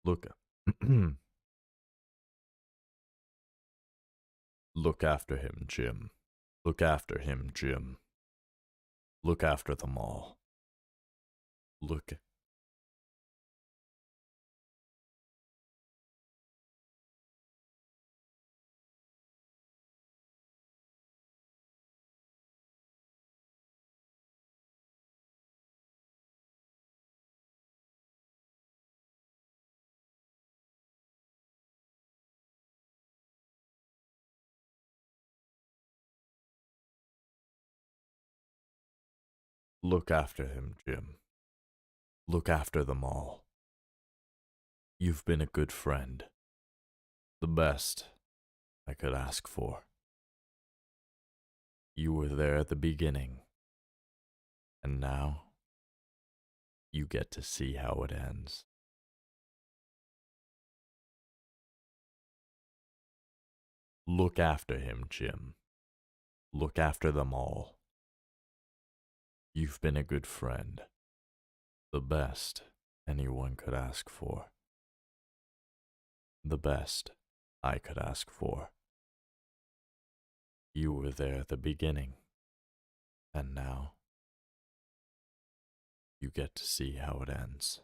Look. Look after him, Jim. Look after him, Jim. Look after them all. Look. Look after him, Jim. Look after them all. You've been a good friend. The best I could ask for. You were there at the beginning. And now, you get to see how it ends. Look after him, Jim. Look after them all. You've been a good friend. The best anyone could ask for. The best I could ask for. You were there at the beginning. And now, you get to see how it ends.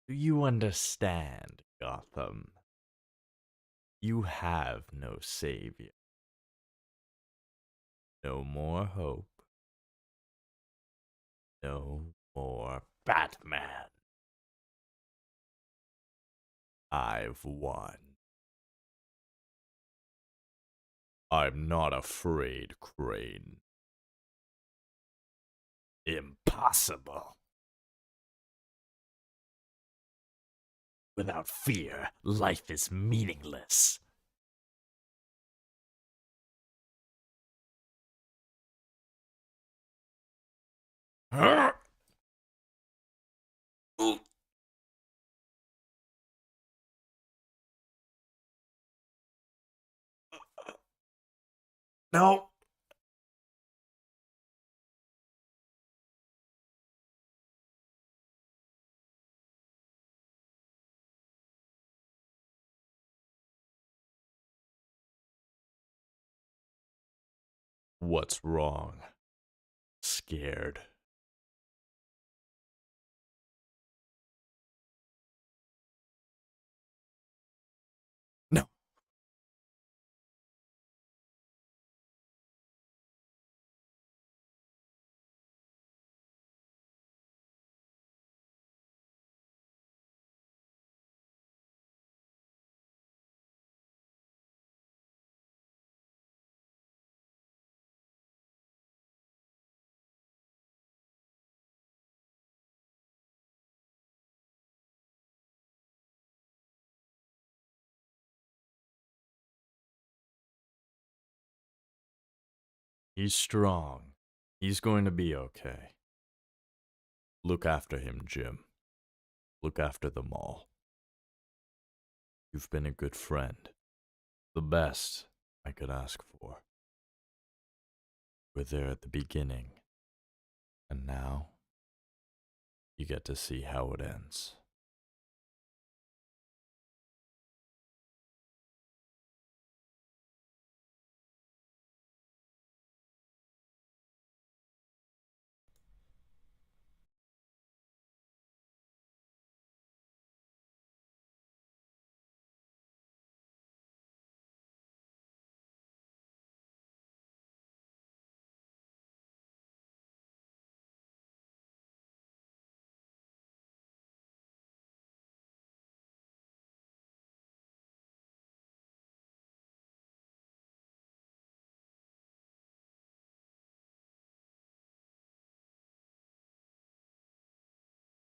Do you understand, Gotham? You have no savior. No more hope. No more Batman. I've won. I'm not afraid, Crane. Impossible. Without fear, life is meaningless. No. What's wrong? Scared. No. He's strong. He's going to be okay. Look after him, Jim. Look after them all. You've been a good friend. The best I could ask for. We're there at the beginning. And now, you get to see how it ends.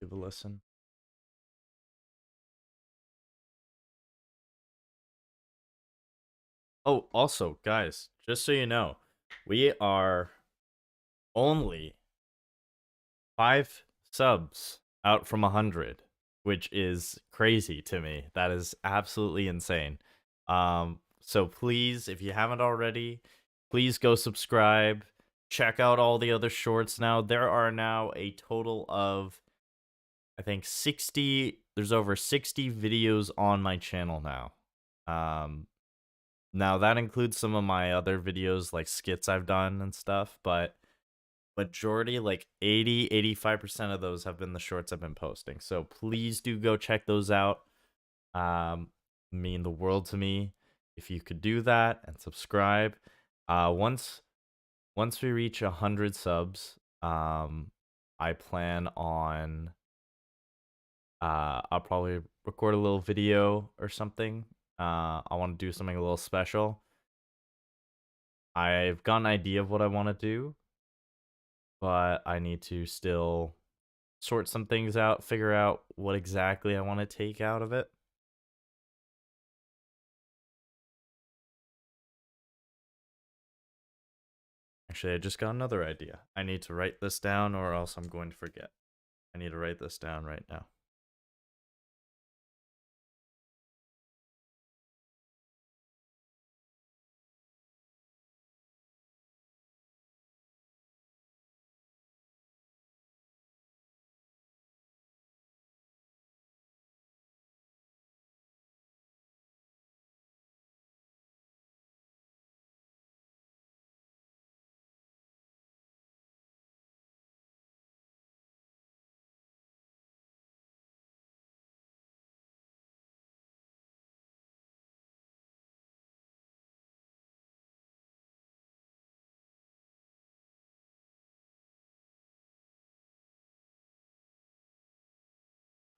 Give a listen. Oh, also, guys, just so you know, we are only 5 subs out from 100, which is crazy to me. That is absolutely insane. So please, if you haven't already, please go subscribe. Check out all the other shorts now. There are now a total of, I think, 60. There's over 60 videos on my channel now. Now that includes some of my other videos like skits I've done and stuff, but majority, like 85% of those have been the shorts I've been posting. So please do go check those out. Mean the world to me if you could do that and subscribe. Once we reach 100 subs, I plan on I'll probably record a little video or something. I want to do something a little special. I've got an idea of what I want to do, but I need to still sort some things out, figure out what exactly I want to take out of it. Actually, I just got another idea. I need to write this down or else I'm going to forget. I need to write this down right now.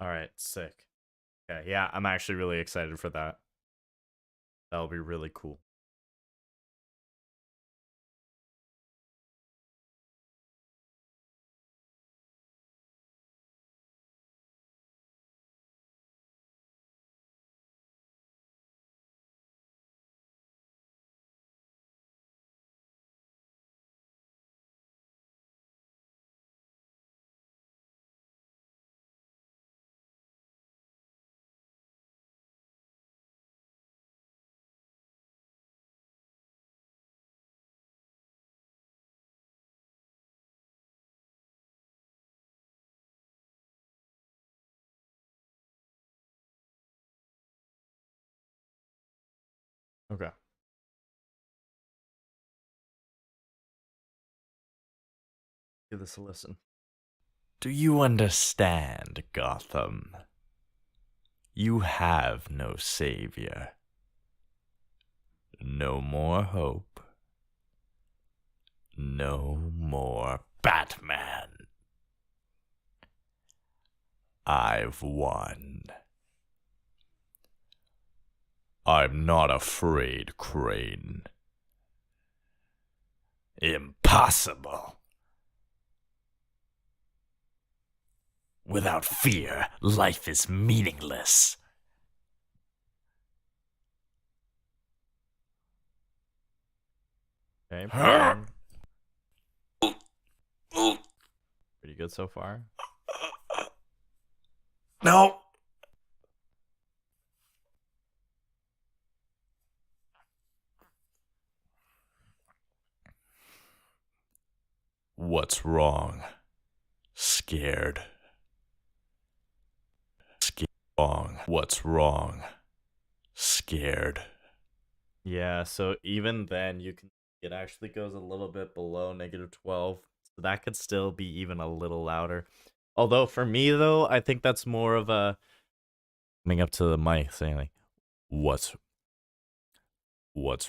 All right, sick. Okay, yeah, I'm actually really excited for that. That'll be really cool. Okay. Give this a listen. Do you understand, Gotham? You have no savior. No more hope. No more Batman. I've won. I'm not afraid, Crane. Impossible. Without fear, life is meaningless. Okay, pretty good so far. No. What's wrong? Scared. Wrong. What's wrong? Scared. Yeah, so even then you can it actually goes a little bit below -12. So that could still be even a little louder. Although for me though, I think that's more of a coming up to the mic saying like, what's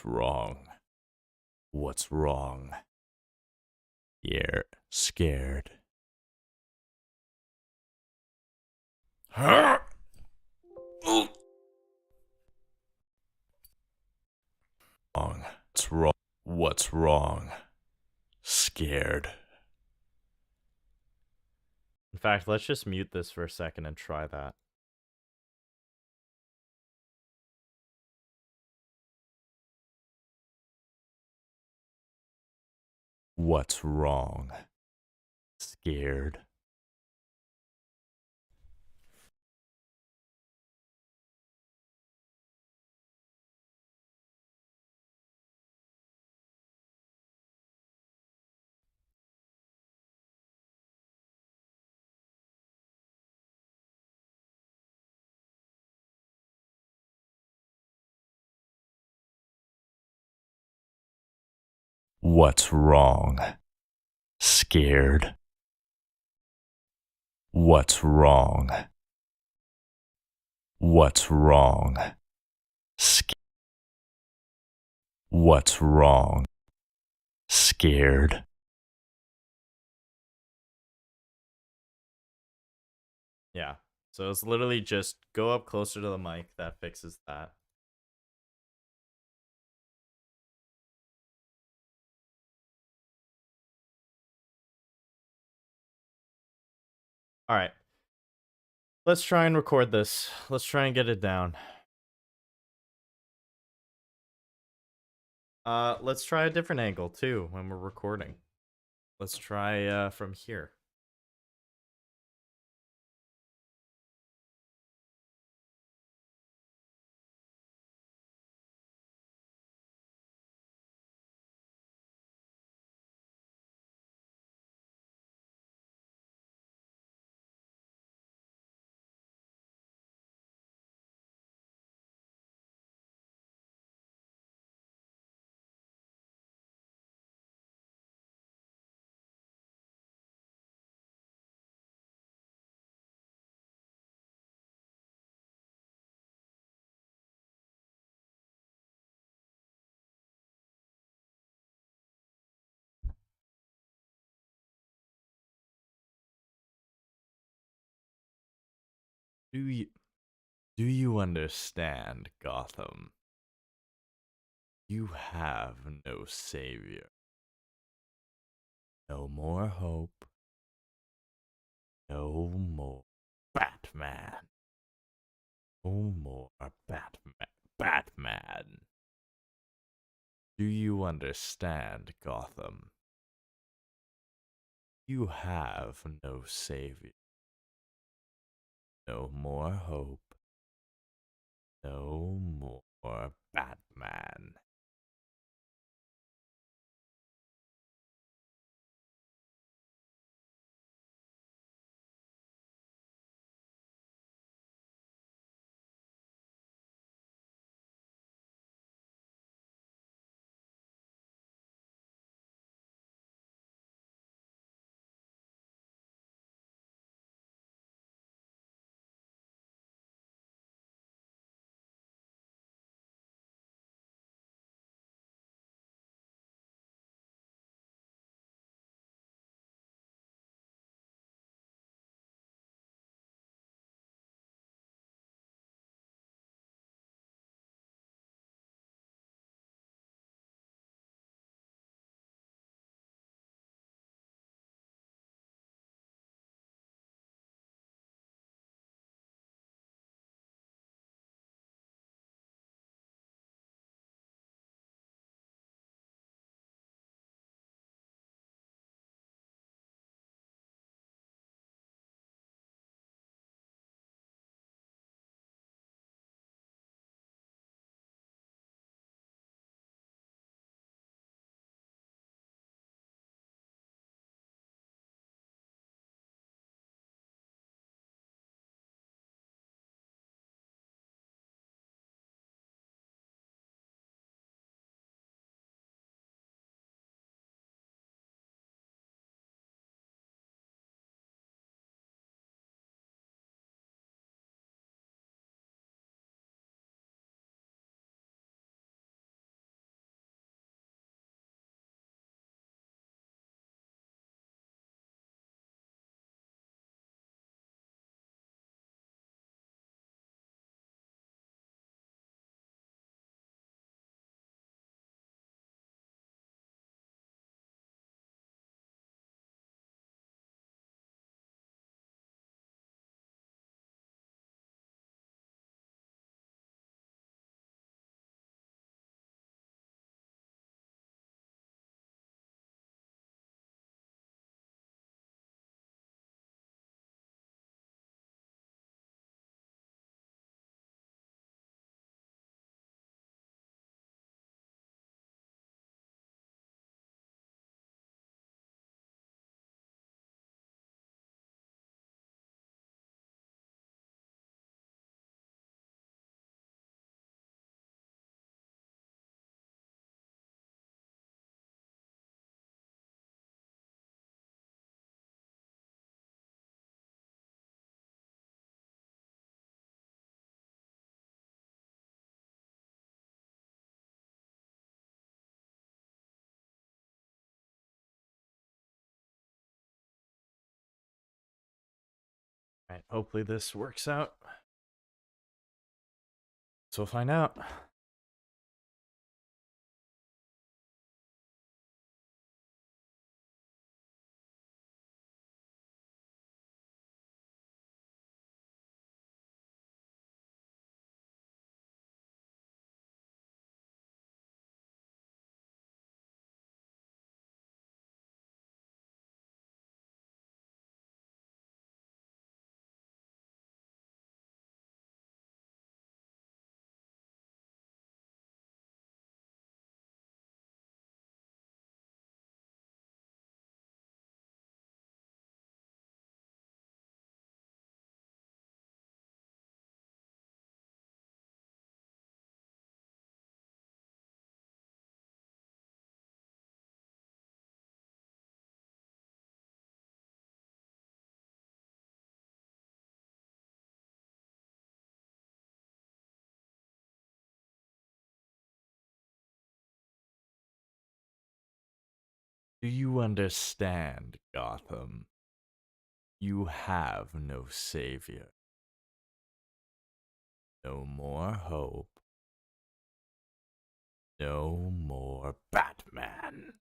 wrong? What's wrong? You're scared. Huh? Wrong. What's wrong? What's wrong? Scared. In fact, let's just mute this for a second and try that. What's wrong? Scared. What's wrong? Scared. What's wrong? What's wrong? What's wrong? Scared. Yeah. So it's literally just go up closer to the mic. That fixes that. All right. Let's try and record this. Let's try and get it down. Let's try a different angle too when we're recording. Let's try from here. Do you understand, Gotham? You have no savior. No more hope. No more Batman. No more Batman. Batman. Do you understand, Gotham? You have no savior. No more hope. No more Batman. Alright, hopefully this works out. So we'll find out. Do you understand, Gotham? You have no savior. No more hope. No more Batman.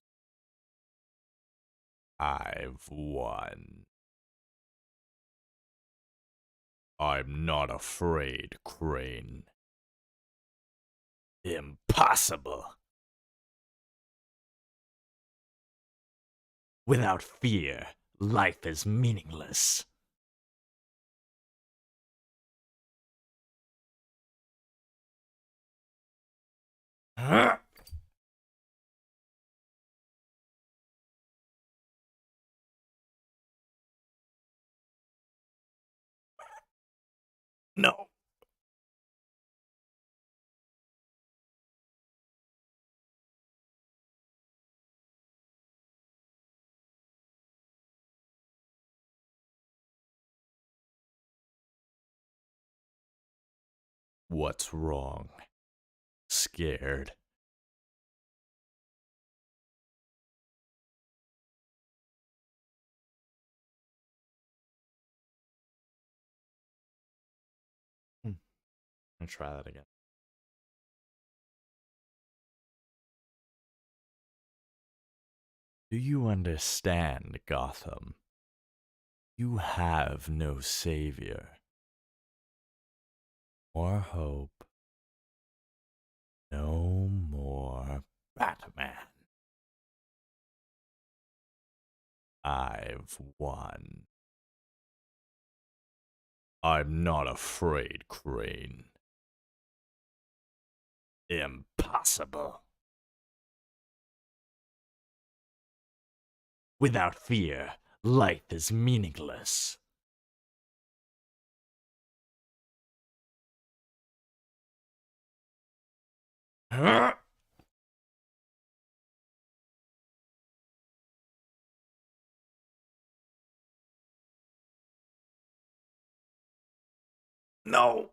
I've won. I'm not afraid, Crane. Impossible. Without fear, life is meaningless. Huh? No. What's wrong? Scared? I'll try that again. Do you understand, Gotham? You have no savior or hope. No more Batman. I've won. I'm not afraid, Crane. Impossible. Without fear, life is meaningless. Huh? No.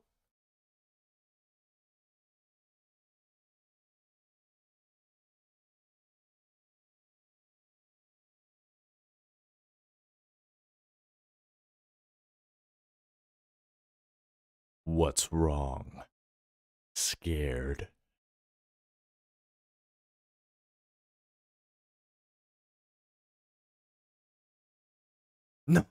What's wrong? Scared? No.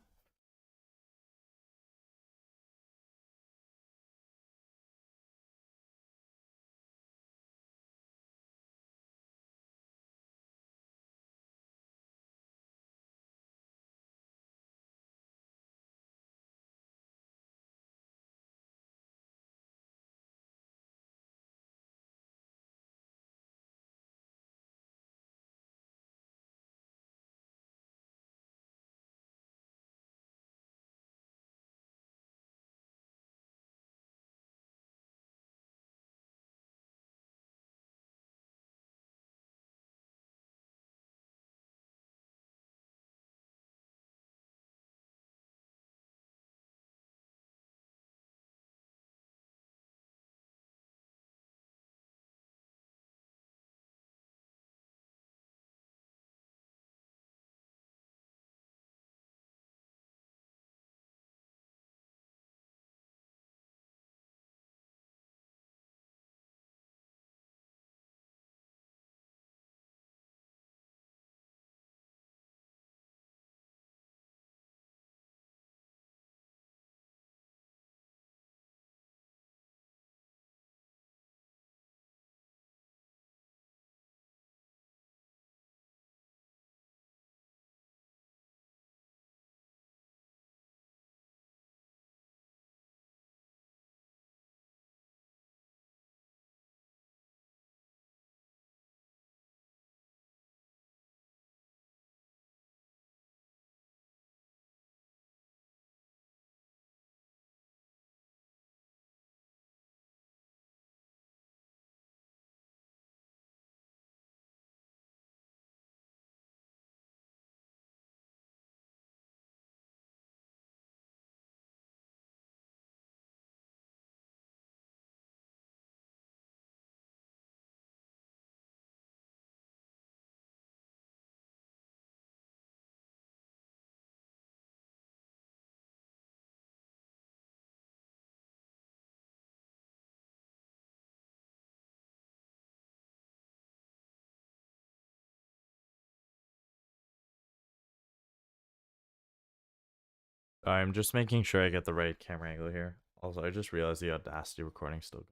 I'm just making sure I get the right camera angle here. Also, I just realized the Audacity recording still.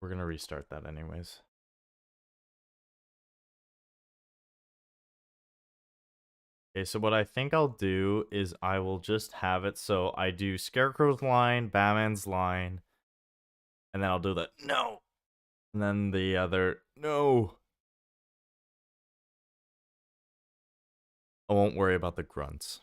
We're gonna restart that anyways. Okay, so what I think I'll do is I will just have it so I do Scarecrow's line, Batman's line, and then I'll do the no, and then the other no. I won't worry about the grunts.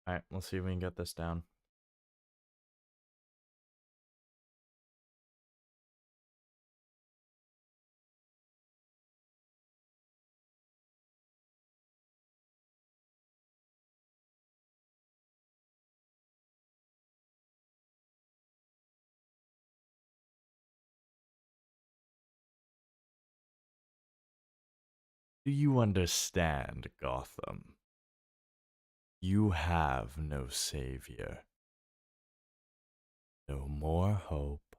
All right, let's see if we can get this down. Do you understand, Gotham? You have no savior, no more hope,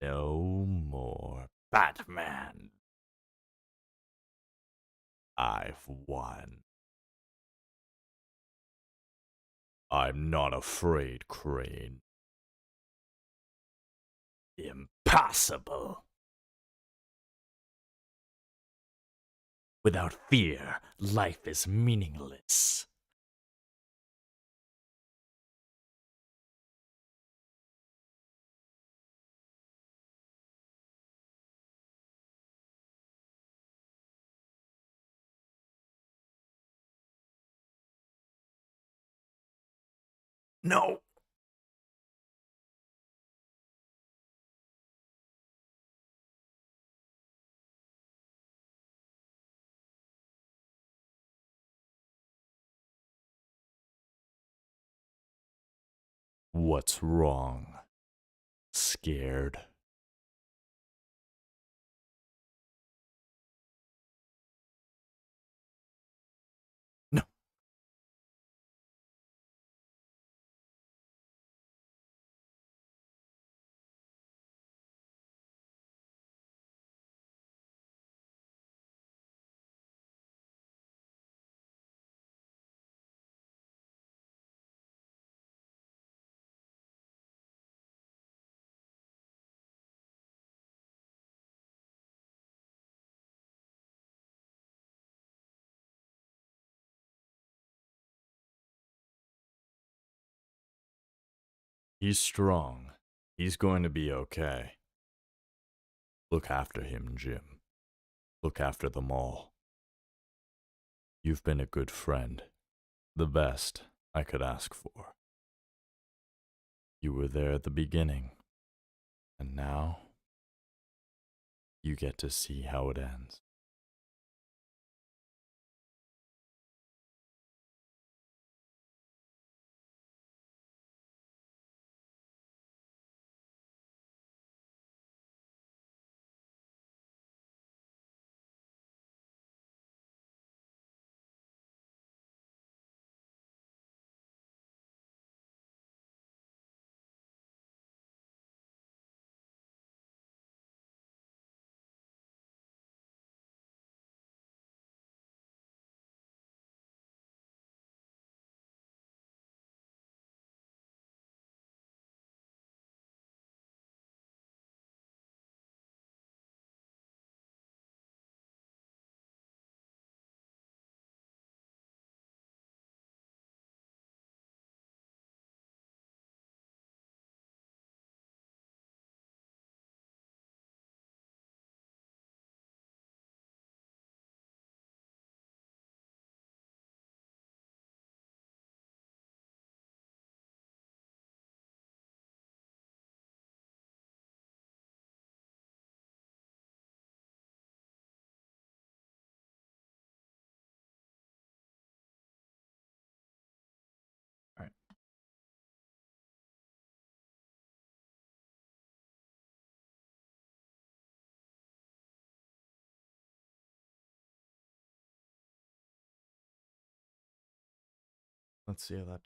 no more Batman. I've won. I'm not afraid, Crane. Impossible. Without fear, life is meaningless. No. What's wrong? Scared? No. He's strong. He's going to be okay. Look after him, Jim. Look after them all. You've been a good friend. The best I could ask for. You were there at the beginning. And now, you get to see how it ends. All right. Let's see how that.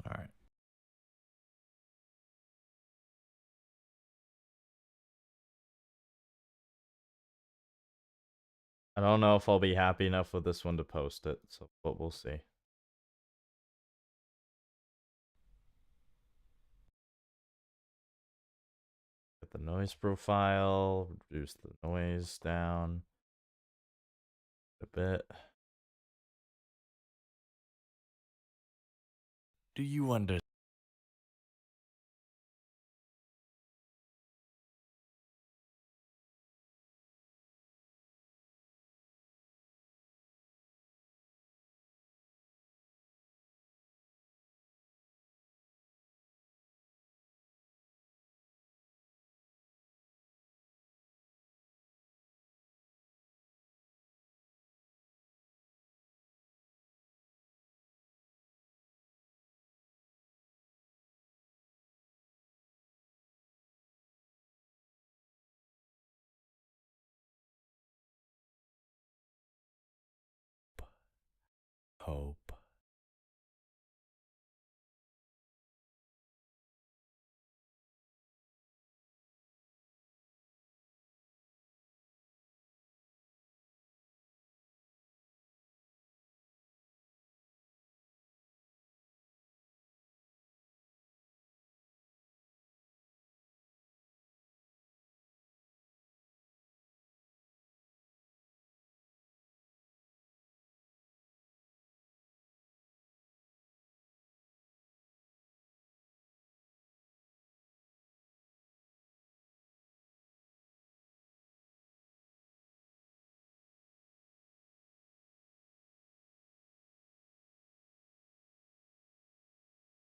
All right. I don't know if I'll be happy enough with this one to post it, so but we'll see. Get the noise profile, reduce the noise down a bit. Do you understand? Hope.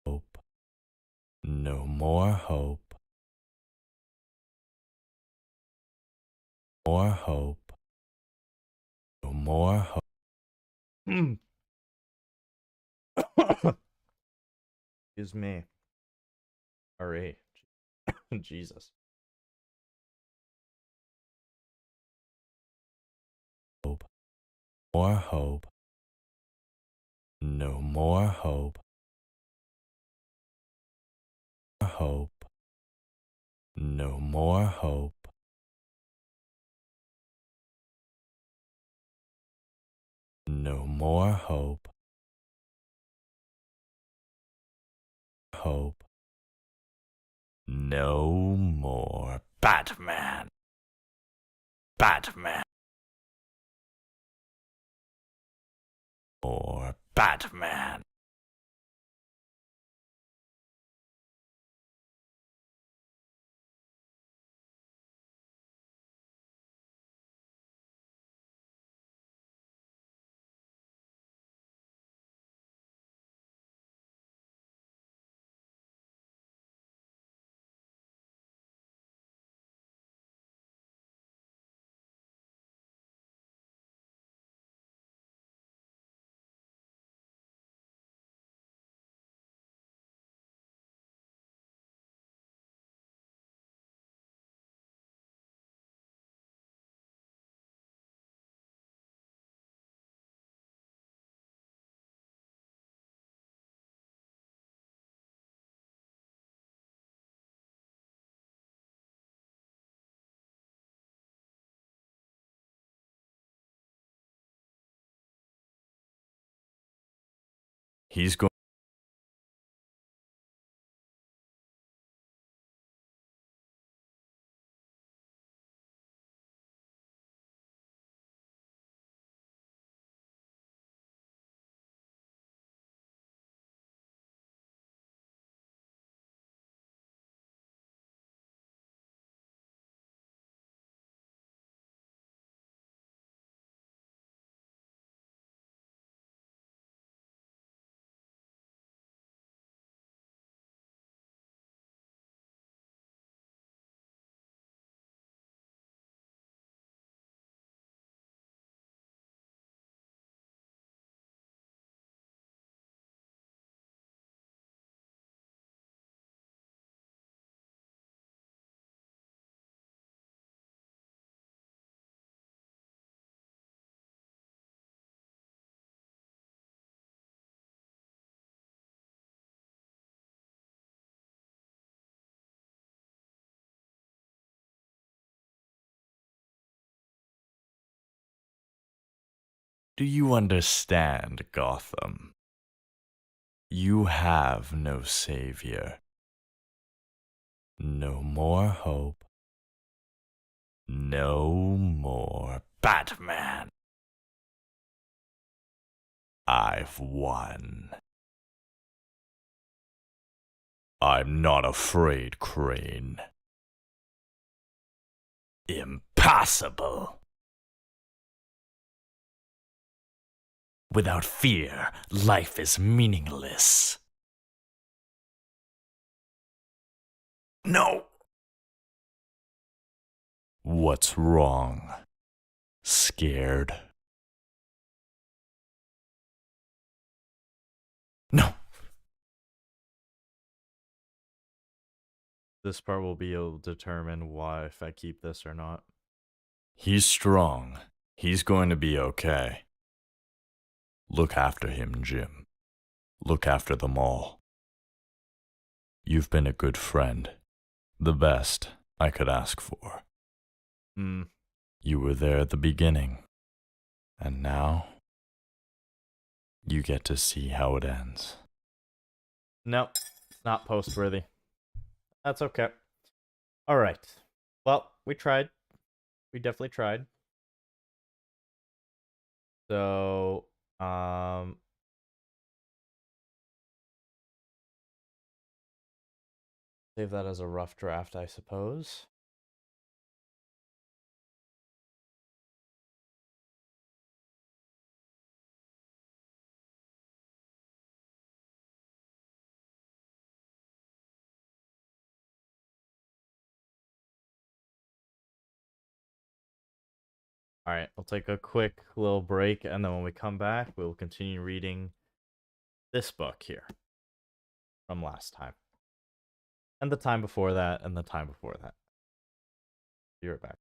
Hope. No more hope. More hope. No more hope. Excuse me. RH. Jesus. Hope. More hope. No more hope. Hope. No more hope. No more hope. Hope. No more Batman. Batman. Or Batman. He's going. Do you understand, Gotham? You have no savior. No more hope. No more Batman. I've won. I'm not afraid, Crane. Impossible. Without fear, life is meaningless. No. What's wrong? Scared? No. This part will be able to determine why if I keep this or not. He's strong. He's going to be okay. Look after him, Jim. Look after them all. You've been a good friend. The best I could ask for. Hmm. You were there at the beginning. And now, you get to see how it ends. Nope. It's not post-worthy. That's okay. Alright. Well, we tried. We definitely tried. So, save that as a rough draft, I suppose. Alright, we'll take a quick little break, and then when we come back, we'll continue reading this book here from last time. And the time before that, and the time before that. Be right back.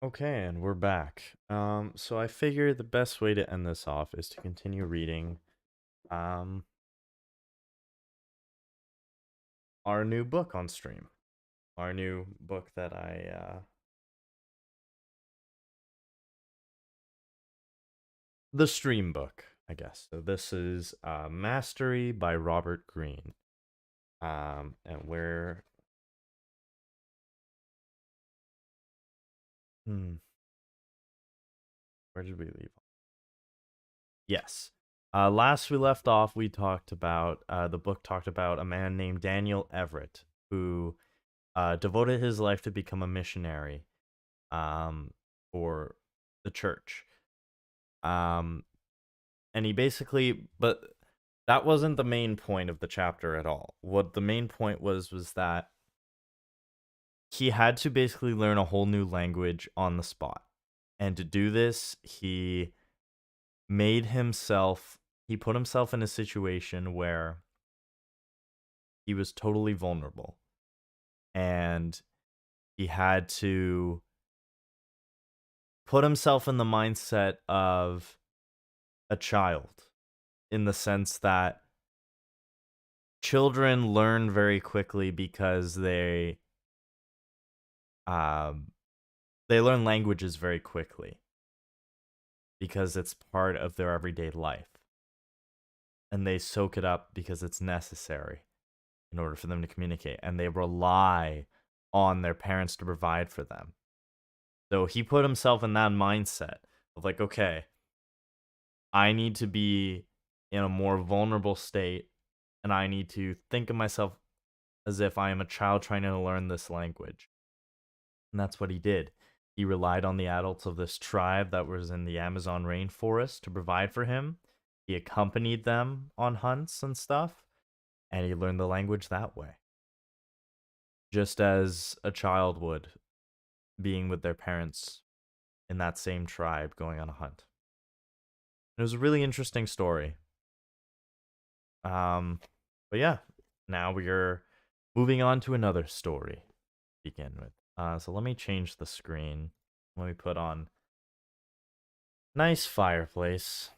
Okay, and we're back. So I figure the best way to end this off is to continue reading um our new book on stream. Our new book that the stream book, I guess. So this is Mastery by Robert Greene. And where where did we leave? Yes. Last we left off, we talked about the book talked about a man named Daniel Everett who devoted his life to become a missionary for the church. And he basically, but that wasn't the main point of the chapter at all. What the main point was that he had to basically learn a whole new language on the spot. And to do this, he put himself in a situation where he was totally vulnerable. And he had to put himself in the mindset of a child, in the sense that children learn very quickly because they learn languages very quickly because it's part of their everyday life, and they soak it up because it's necessary in order for them to communicate, and they rely on their parents to provide for them. So he put himself in that mindset of like, okay, I need to be in a more vulnerable state, and I need to think of myself as if I am a child trying to learn this language. And that's what he did. He relied on the adults of this tribe that was in the Amazon rainforest to provide for him. He accompanied them on hunts and stuff, and he learned the language that way. Just as a child would, being with their parents in that same tribe going on a hunt. It was a really interesting story. But yeah, now we're moving on to another story to begin with. So let me change the screen. Let me put on nice fireplace.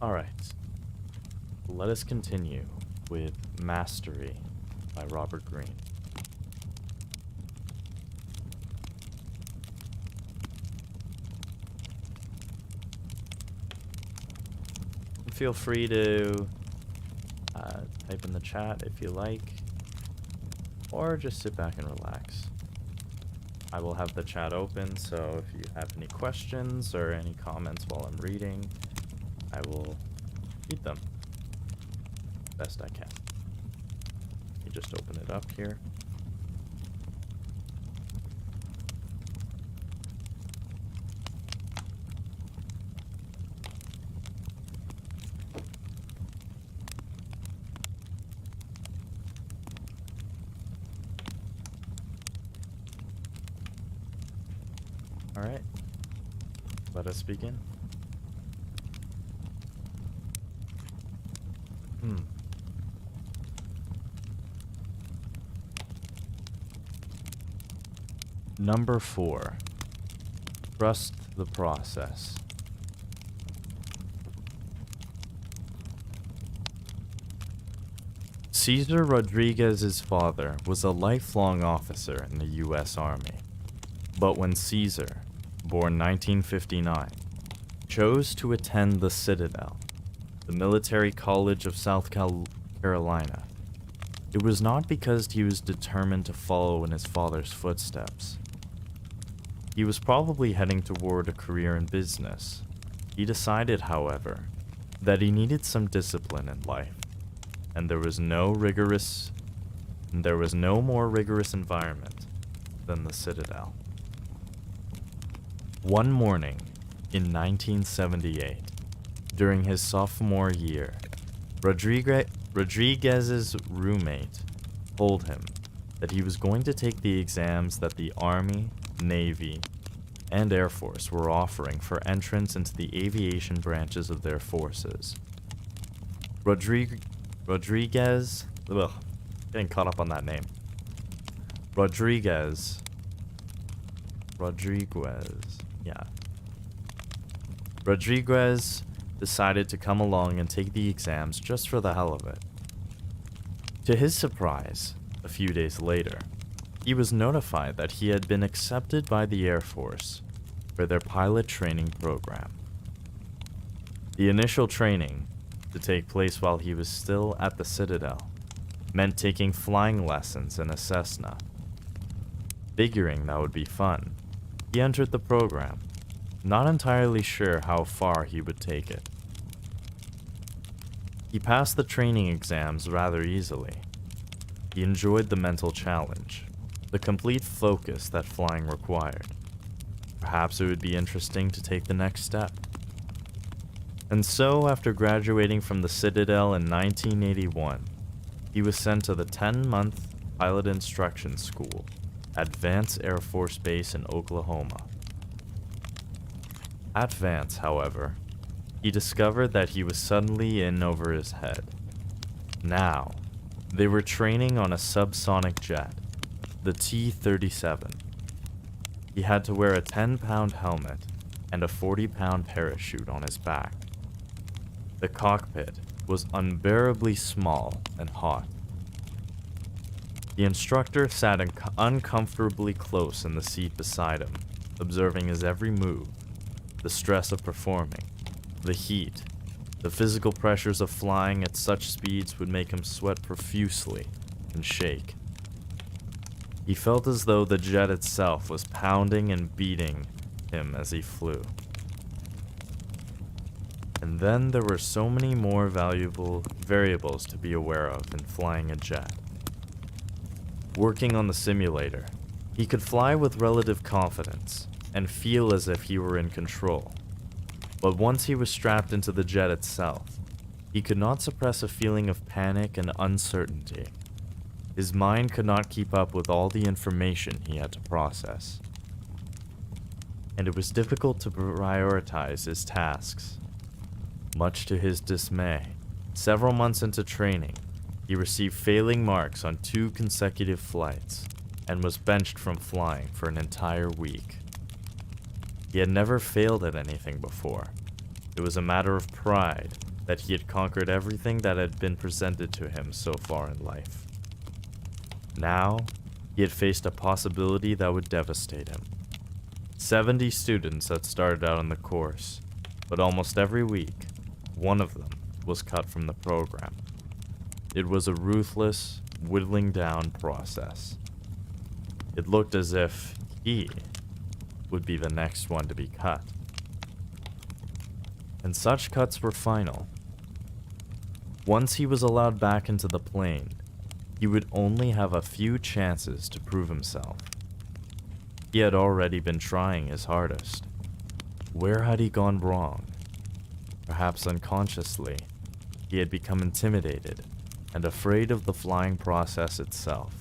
Alright, let us continue with Mastery by Robert Greene. Feel free to type in the chat if you like, or just sit back and relax. I will have the chat open, so if you have any questions or any comments while I'm reading, I will read them best I can. Let me just open it up here. All right, let us begin. Number 4. Trust the process. Cesar Rodriguez's father was a lifelong officer in the U.S. Army. But when Cesar, born 1959, chose to attend the Citadel, the military college of South Carolina, It was not because he was determined to follow in his father's footsteps. He was probably heading toward a career in business. He decided, however, that he needed some discipline in life, and there was no more rigorous environment than the Citadel. One morning in 1978, during his sophomore year, Rodriguez's roommate told him that he was going to take the exams that the Army, Navy, and Air Force were offering for entrance into the aviation branches of their forces. Rodriguez, getting caught up on that name. Rodriguez, yeah. Rodriguez decided to come along and take the exams just for the hell of it. To his surprise, a few days later, he was notified that he had been accepted by the Air Force for their pilot training program. The initial training, to take place while he was still at the Citadel, meant taking flying lessons in a Cessna. Figuring that would be fun, he entered the program, not entirely sure how far he would take it. He passed the training exams rather easily. He enjoyed the mental challenge, the complete focus that flying required. Perhaps it would be interesting to take the next step. And so, after graduating from the Citadel in 1981, he was sent to the 10-month pilot instruction school at Vance Air Force Base in Oklahoma. At Vance, however, he discovered that he was suddenly in over his head. Now, they were training on a subsonic jet, the T-37. He had to wear a 10-pound helmet and a 40-pound parachute on his back. The cockpit was unbearably small and hot. The instructor sat uncomfortably close in the seat beside him, observing his every move, the stress of performing, the heat, the physical pressures of flying at such speeds would make him sweat profusely and shake. He felt as though the jet itself was pounding and beating him as he flew. And then there were so many more valuable variables to be aware of in flying a jet. Working on the simulator, he could fly with relative confidence and feel as if he were in control. But once he was strapped into the jet itself, he could not suppress a feeling of panic and uncertainty. His mind could not keep up with all the information he had to process, and it was difficult to prioritize his tasks. Much to his dismay, several months into training, he received failing marks on 2 consecutive flights and was benched from flying for an entire week. He had never failed at anything before. It was a matter of pride that he had conquered everything that had been presented to him so far in life. Now, he had faced a possibility that would devastate him. 70 students had started out on the course, but almost every week, one of them was cut from the program. It was a ruthless, whittling down process. It looked as if he would be the next one to be cut. And such cuts were final. Once he was allowed back into the plane, he would only have a few chances to prove himself. He had already been trying his hardest. Where had he gone wrong? Perhaps unconsciously, he had become intimidated and afraid of the flying process itself.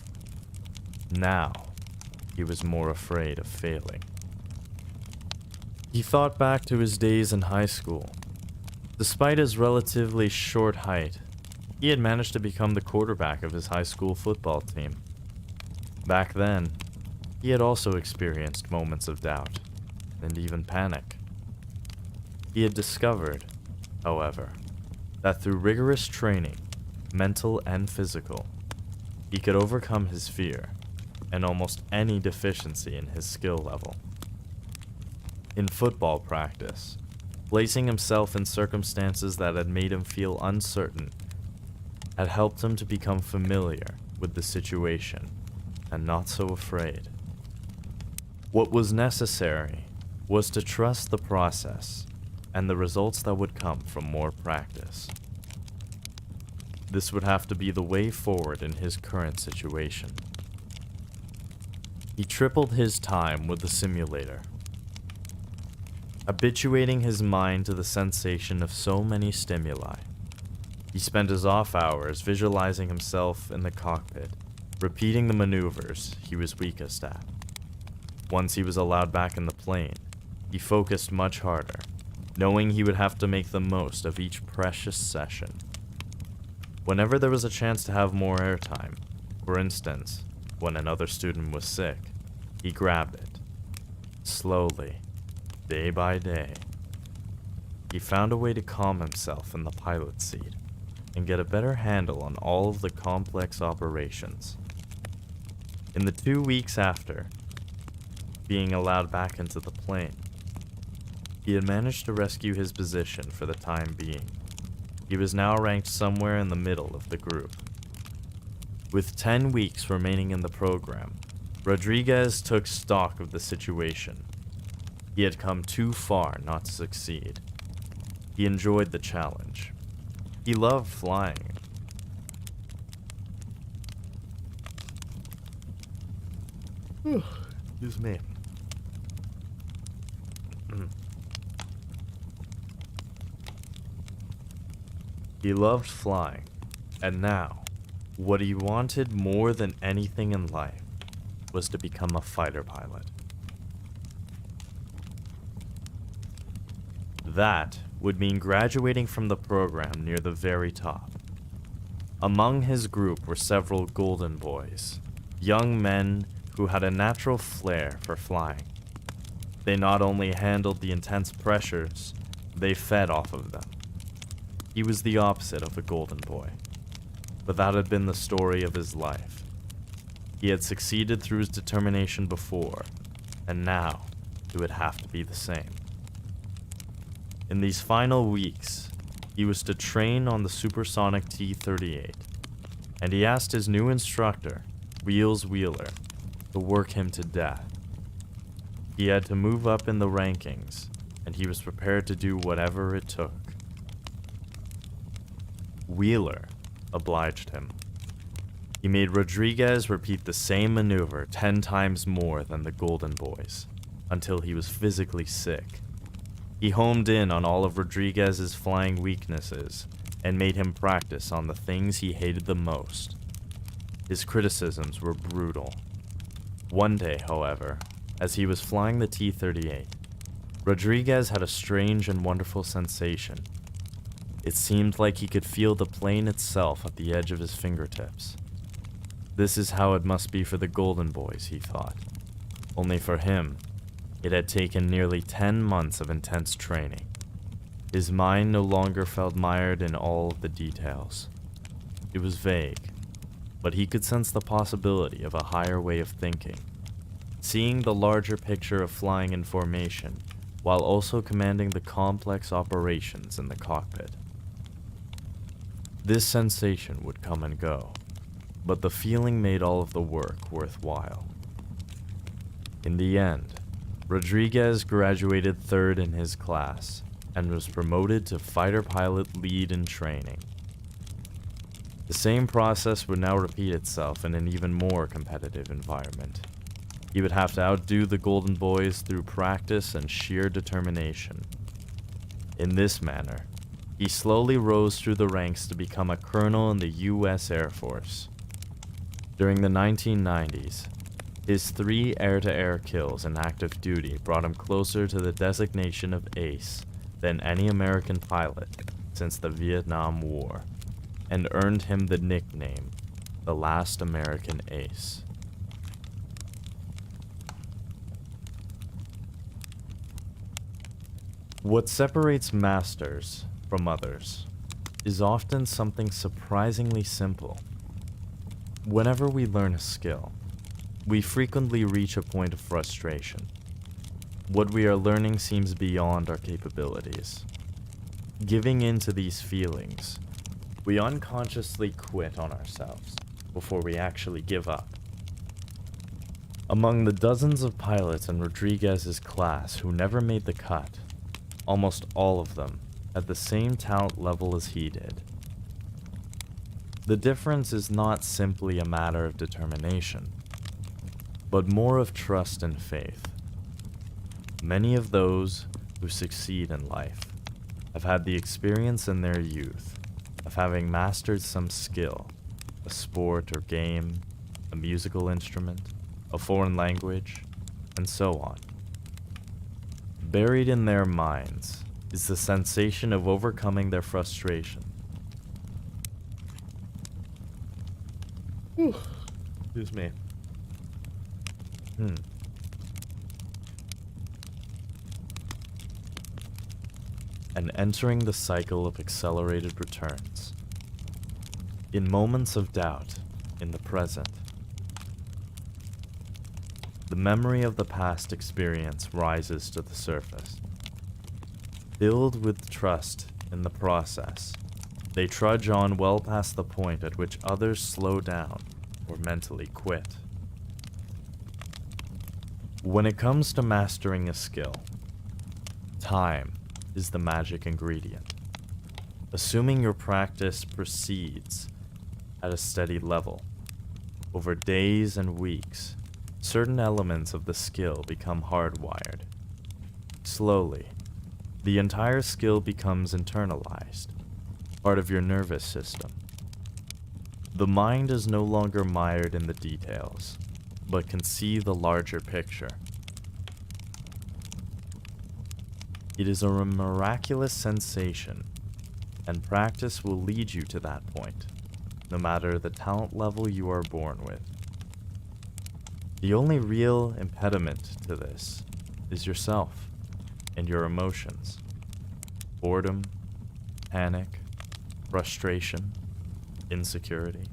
Now, he was more afraid of failing. He thought back to his days in high school. Despite his relatively short height, he had managed to become the quarterback of his high school football team. Back then, he had also experienced moments of doubt, and even panic. He had discovered, however, that through rigorous training, mental and physical, he could overcome his fear and almost any deficiency in his skill level. In football practice, placing himself in circumstances that had made him feel uncertain had helped him to become familiar with the situation and not so afraid. What was necessary was to trust the process and the results that would come from more practice. This would have to be the way forward in his current situation. He tripled his time with the simulator, habituating his mind to the sensation of so many stimuli. He spent his off hours visualizing himself in the cockpit, repeating the maneuvers he was weakest at. Once he was allowed back in the plane, he focused much harder, knowing he would have to make the most of each precious session. Whenever there was a chance to have more airtime, for instance, when another student was sick, he grabbed it. Slowly, day by day, he found a way to calm himself in the pilot's seat and get a better handle on all of the complex operations. In the 2 weeks after being allowed back into the plane, he had managed to rescue his position for the time being. He was now ranked somewhere in the middle of the group. With 10 weeks remaining in the program, Rodriguez took stock of the situation. He had come too far not to succeed. He enjoyed the challenge. He loved flying. Excuse me. He loved flying, and now, what he wanted more than anything in life was to become a fighter pilot. That would mean graduating from the program near the very top. Among his group were several golden boys, young men who had a natural flair for flying. They not only handled the intense pressures, they fed off of them. He was the opposite of a golden boy, but that had been the story of his life. He had succeeded through his determination before, and now it would have to be the same. In these final weeks, he was to train on the supersonic T-38, and he asked his new instructor, Wheels Wheeler, to work him to death. He had to move up in the rankings, and he was prepared to do whatever it took. Wheeler obliged him. He made Rodriguez repeat the same maneuver 10 times more than the Golden Boys, until he was physically sick. He homed in on all of Rodriguez's flying weaknesses and made him practice on the things he hated the most. His criticisms were brutal. One day, however, as he was flying the T-38, Rodriguez had a strange and wonderful sensation. It seemed like he could feel the plane itself at the edge of his fingertips. This is how it must be for the Golden Boys, he thought. Only for him, it had taken nearly 10 months of intense training. His mind no longer felt mired in all of the details. It was vague, but he could sense the possibility of a higher way of thinking, seeing the larger picture of flying in formation, while also commanding the complex operations in the cockpit. This sensation would come and go, but the feeling made all of the work worthwhile. In the end, Rodriguez graduated third in his class and was promoted to fighter pilot lead in training. The same process would now repeat itself in an even more competitive environment. He would have to outdo the Golden Boys through practice and sheer determination. In this manner, he slowly rose through the ranks to become a colonel in the U.S. Air Force. During the 1990s, his 3 air-to-air kills in active duty brought him closer to the designation of ace than any American pilot since the Vietnam War, and earned him the nickname, the Last American Ace. What separates masters from others is often something surprisingly simple. Whenever we learn a skill, we frequently reach a point of frustration. What we are learning seems beyond our capabilities. Giving in to these feelings, We unconsciously quit on ourselves before we actually give up. Among the dozens of pilots in Rodriguez's class who never made the cut, almost all of them had the same talent level as he did. The difference is not simply a matter of determination, but more of trust and faith. Many of those who succeed in life have had the experience in their youth of having mastered some skill, a sport or game, a musical instrument, a foreign language, and so on. Buried in their minds is the sensation of overcoming their frustration. Excuse me. And entering the cycle of accelerated returns. In moments of doubt, in the present, the memory of the past experience rises to the surface. Filled with trust in the process, they trudge on well past the point at which others slow down or mentally quit. When it comes to mastering a skill, time is the magic ingredient. Assuming your practice proceeds at a steady level, over days and weeks, certain elements of the skill become hardwired. Slowly, the entire skill becomes internalized, part of your nervous system. The mind is no longer mired in the details, but can see the larger picture. It is a miraculous sensation, and practice will lead you to that point, no matter the talent level you are born with. The only real impediment to this is yourself and your emotions. Boredom, panic, frustration, insecurity.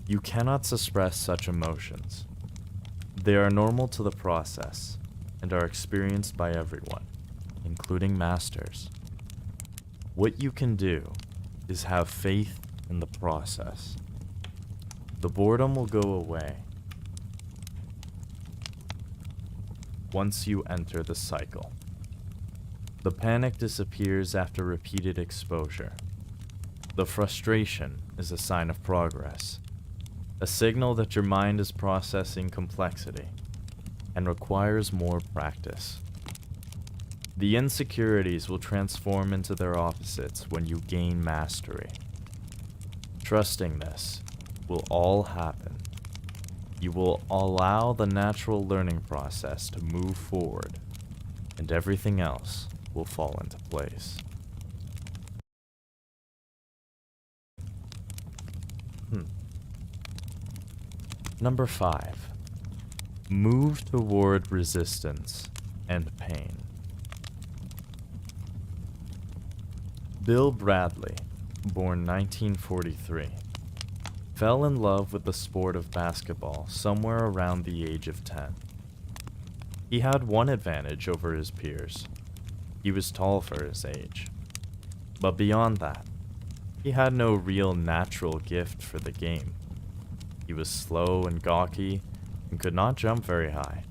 You cannot suppress such emotions. They are normal to the process and are experienced by everyone, including masters. What you can do is have faith in the process. The boredom will go away once you enter the cycle. The panic disappears after repeated exposure. The frustration is a sign of progress, a signal that your mind is processing complexity and requires more practice. The insecurities will transform into their opposites when you gain mastery. Trusting this will all happen. You will allow the natural learning process to move forward, and everything else will fall into place. Number 5. Move toward resistance and pain. Bill Bradley, born 1943, fell in love with the sport of basketball somewhere around the age of 10. He had one advantage over his peers. He was tall for his age. But beyond that, he had no real natural gift for the game. He was slow and gawky and could not jump very high.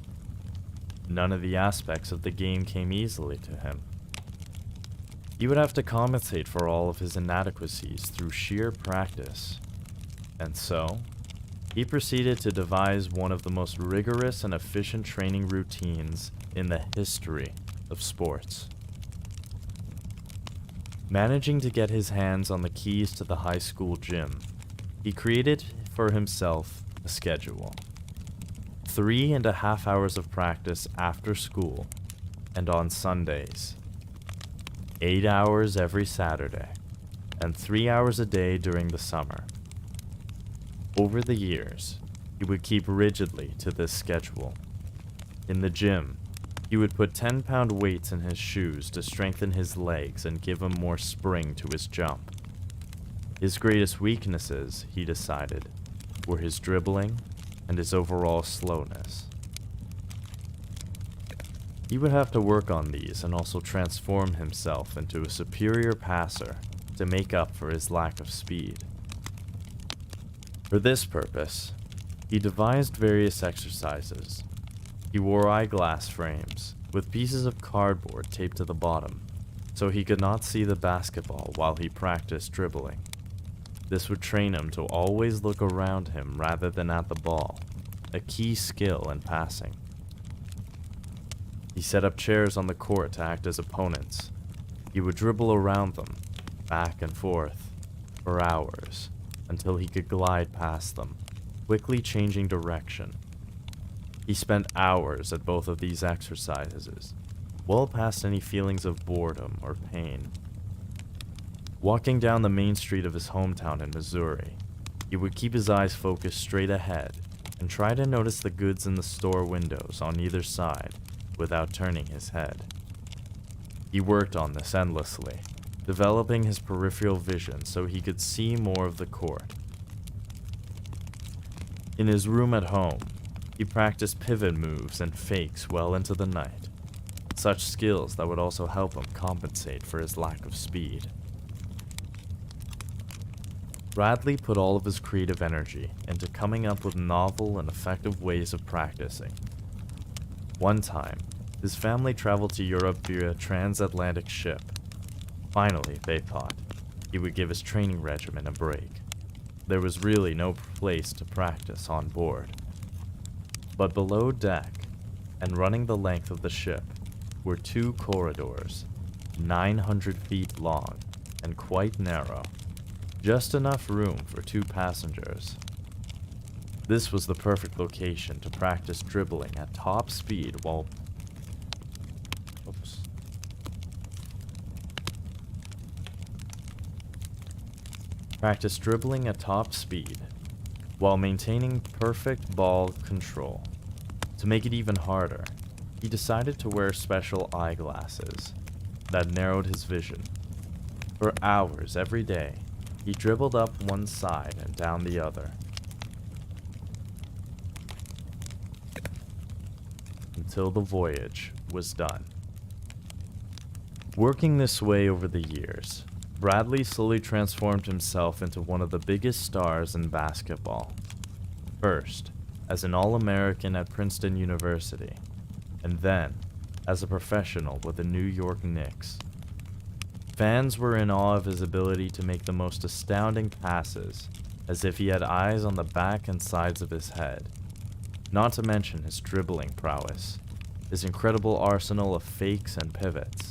None of the aspects of the game came easily to him. He would have to compensate for all of his inadequacies through sheer practice. And so, he proceeded to devise one of the most rigorous and efficient training routines in the history of sports. Managing to get his hands on the keys to the high school gym, he created for himself a schedule. 3.5 hours of practice after school and on Sundays. 8 hours every Saturday, and 3 hours a day during the summer. Over the years, he would keep rigidly to this schedule. In the gym, he would put 10-pound weights in his shoes to strengthen his legs and give him more spring to his jump. His greatest weaknesses, he decided, were his dribbling and his overall slowness. He would have to work on these and also transform himself into a superior passer to make up for his lack of speed. For this purpose, he devised various exercises. He wore eyeglass frames with pieces of cardboard taped to the bottom, so he could not see the basketball while he practiced dribbling. This would train him to always look around him rather than at the ball, a key skill in passing. He set up chairs on the court to act as opponents. He would dribble around them, back and forth, for hours, until he could glide past them, quickly changing direction. He spent hours at both of these exercises, well past any feelings of boredom or pain. Walking down the main street of his hometown in Missouri, he would keep his eyes focused straight ahead and try to notice the goods in the store windows on either side without turning his head. He worked on this endlessly, developing his peripheral vision so he could see more of the court. In his room at home, he practiced pivot moves and fakes well into the night, such skills that would also help him compensate for his lack of speed. Bradley put all of his creative energy into coming up with novel and effective ways of practicing. One time, his family traveled to Europe via transatlantic ship. Finally, they thought, he would give his training regimen a break. There was really no place to practice on board. But below deck, and running the length of the ship, were two corridors, 900 feet long and quite narrow, just enough room for 2 passengers. This was the perfect location to practice dribbling at top speed while maintaining perfect ball control. To make it even harder, he decided to wear special eyeglasses that narrowed his vision. For hours every day, he dribbled up one side and down the other, until the voyage was done. Working this way over the years, Bradley slowly transformed himself into one of the biggest stars in basketball. First, as an All-American at Princeton University, and then as a professional with the New York Knicks. Fans were in awe of his ability to make the most astounding passes, as if he had eyes on the back and sides of his head. Not to mention his dribbling prowess, his incredible arsenal of fakes and pivots,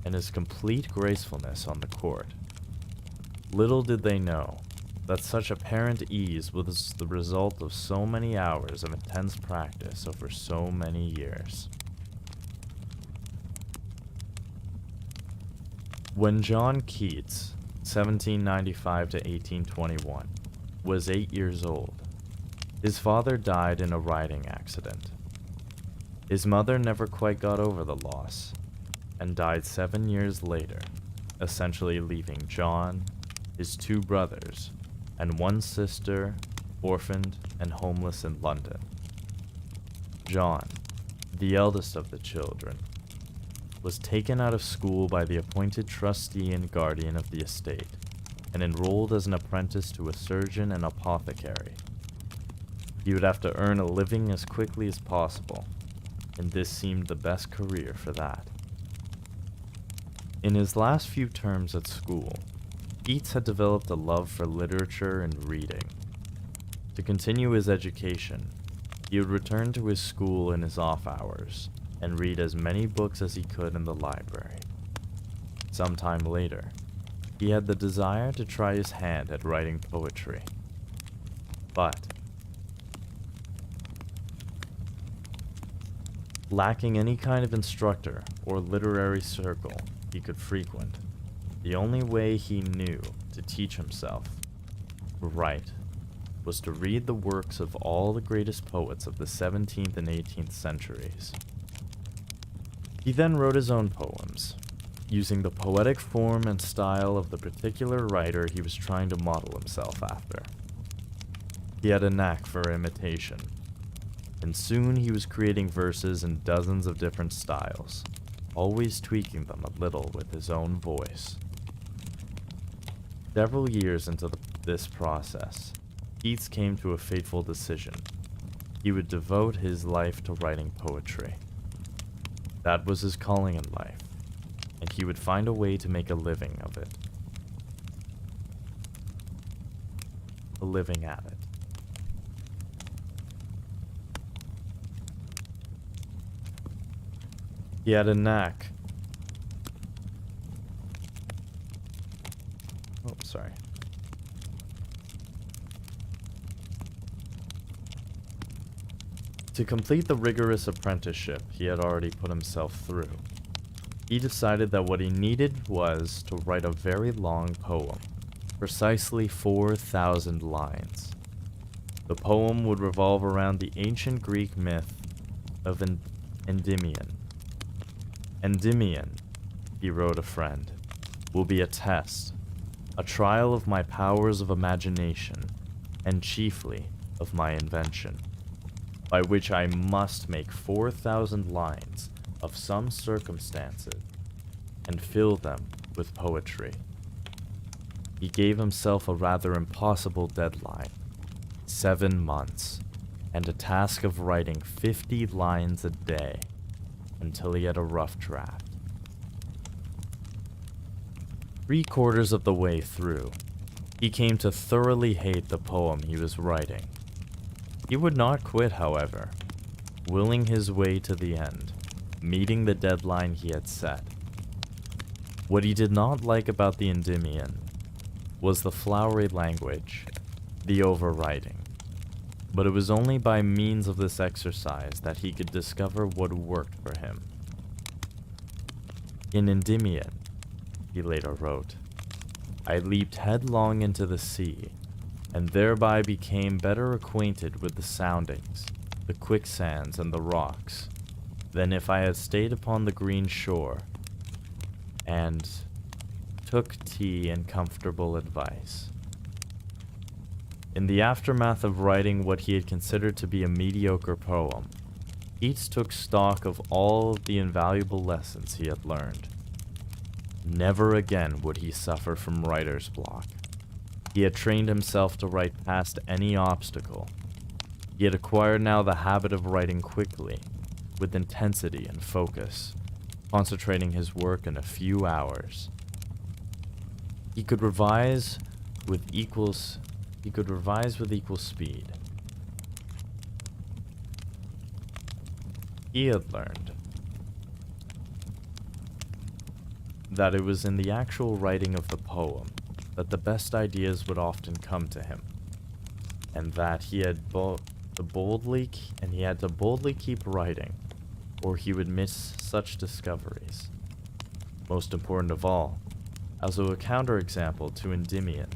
and his complete gracefulness on the court. Little did they know that such apparent ease was the result of so many hours of intense practice over so many years. When John Keats, 1795 to 1821, was 8 years old, his father died in a riding accident. His mother never quite got over the loss, and died 7 years later, essentially leaving John, his 2 brothers, and 1 sister, orphaned and homeless in London. John, the eldest of the children, was taken out of school by the appointed trustee and guardian of the estate, and enrolled as an apprentice to a surgeon and apothecary. He would have to earn a living as quickly as possible, and this seemed the best career for that. In his last few terms at school, Keats had developed a love for literature and reading. To continue his education, he would return to his school in his off hours and read as many books as he could in the library. Sometime later, he had the desire to try his hand at writing poetry. But, lacking any kind of instructor or literary circle he could frequent, the only way he knew to teach himself to write was to read the works of all the greatest poets of the 17th and 18th centuries. He then wrote his own poems, using the poetic form and style of the particular writer he was trying to model himself after. He had a knack for imitation, and soon he was creating verses in dozens of different styles, always tweaking them a little with his own voice. Several years into this process, Keats came to a fateful decision. He would devote his life to writing poetry. That was his calling in life, and he would find a way to make a living of it. A living at it. He had a knack. Oh, sorry. To complete the rigorous apprenticeship he had already put himself through, he decided that what he needed was to write a very long poem, precisely 4,000 lines. The poem would revolve around the ancient Greek myth of Endymion. Endymion, he wrote a friend, will be a test, a trial of my powers of imagination, and chiefly of my invention, by which I must make 4,000 lines of some circumstances and fill them with poetry. He gave himself a rather impossible deadline, 7 months, and a task of writing 50 lines a day until he had a rough draft. 3/4 of the way through, he came to thoroughly hate the poem he was writing. He would not quit, however, willing his way to the end, meeting the deadline he had set. What he did not like about the Endymion was the flowery language, the overwriting. But it was only by means of this exercise that he could discover what worked for him. In Endymion, he later wrote, I leaped headlong into the sea, and thereby became better acquainted with the soundings, the quicksands, and the rocks, than if I had stayed upon the green shore, and took tea and comfortable advice. In the aftermath of writing what he had considered to be a mediocre poem, Keats took stock of all of the invaluable lessons he had learned. Never again would he suffer from writer's block. He had trained himself to write past any obstacle. He had acquired now the habit of writing quickly, with intensity and focus, concentrating his work in a few hours. He could revise with equal speed. He had learned that it was in the actual writing of the poem that the best ideas would often come to him, and that he had to boldly keep writing, or he would miss such discoveries. Most important of all, as a counterexample to Endymion,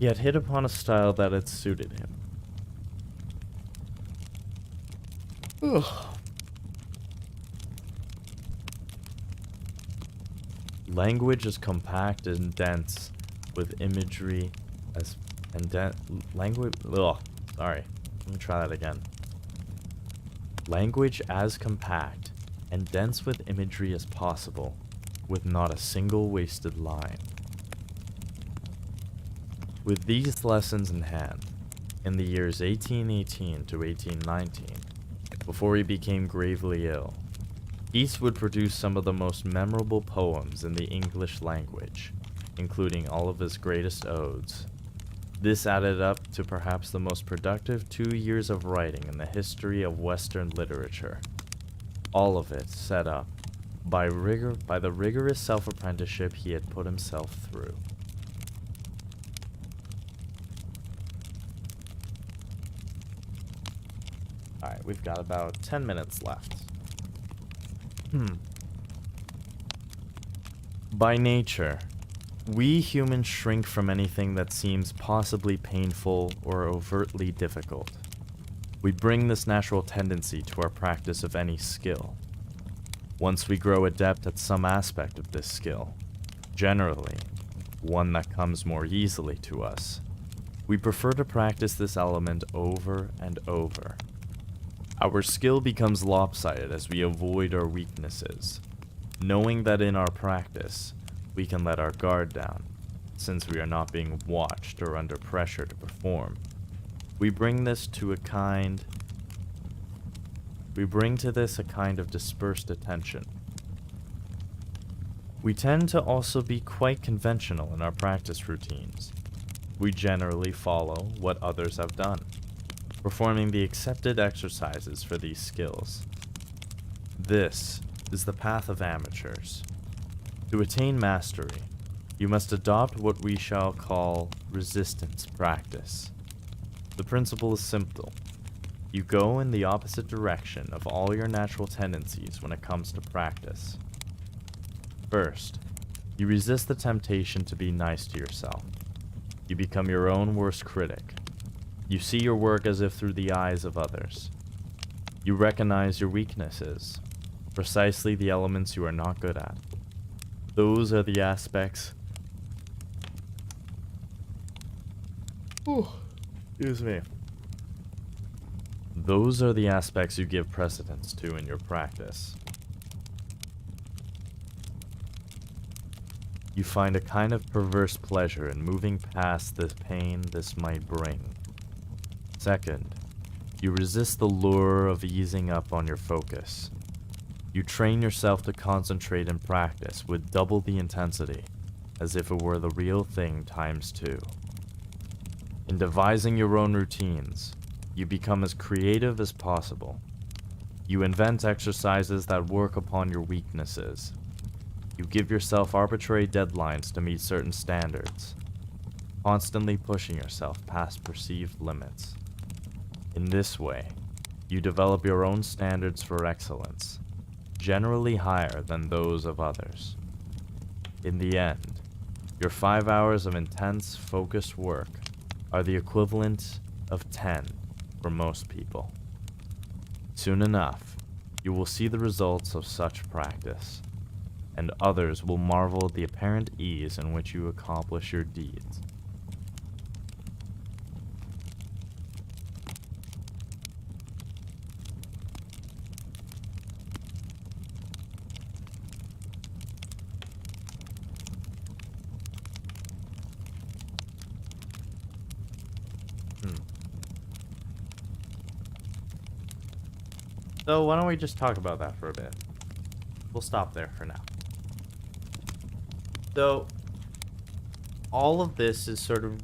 he had hit upon a style that had suited him. Ugh. Language is compact and dense with imagery as language. Ugh, sorry. Let me try that again. Language as compact and dense with imagery as possible, with not a single wasted line. With these lessons in hand, in the years 1818 to 1819, before he became gravely ill, Keats would produce some of the most memorable poems in the English language, including all of his greatest odes. This added up to perhaps the most productive 2 years of writing in the history of Western literature. All of it set up by the rigorous self-apprenticeship he had put himself through. Alright, we've got about 10 minutes left. By nature, we humans shrink from anything that seems possibly painful or overtly difficult. We bring this natural tendency to our practice of any skill. Once we grow adept at some aspect of this skill, generally one that comes more easily to us, we prefer to practice this element over and over. Our skill becomes lopsided as we avoid our weaknesses, knowing that in our practice, we can let our guard down, since we are not being watched or under pressure to perform. We bring to this a kind of dispersed attention. We tend to also be quite conventional in our practice routines. We generally follow what others have done, performing the accepted exercises for these skills. This is the path of amateurs. To attain mastery, you must adopt what we shall call resistance practice. The principle is simple. You go in the opposite direction of all your natural tendencies when it comes to practice. First, you resist the temptation to be nice to yourself. You become your own worst critic. You see your work as if through the eyes of others. You recognize your weaknesses, precisely the elements you are not good at. Those are the aspects. Excuse me. Those are the aspects you give precedence to in your practice. You find a kind of perverse pleasure in moving past the pain this might bring. Second, you resist the lure of easing up on your focus. You train yourself to concentrate and practice with double the intensity, as if it were the real thing times 2. In devising your own routines, you become as creative as possible. You invent exercises that work upon your weaknesses. You give yourself arbitrary deadlines to meet certain standards, constantly pushing yourself past perceived limits. In this way, you develop your own standards for excellence, generally higher than those of others. In the end, your 5 hours of intense, focused work are the equivalent of 10 for most people. Soon enough, you will see the results of such practice, and others will marvel at the apparent ease in which you accomplish your deeds. So why don't we just talk about that for a bit? We'll stop there for now. So, all of this is sort of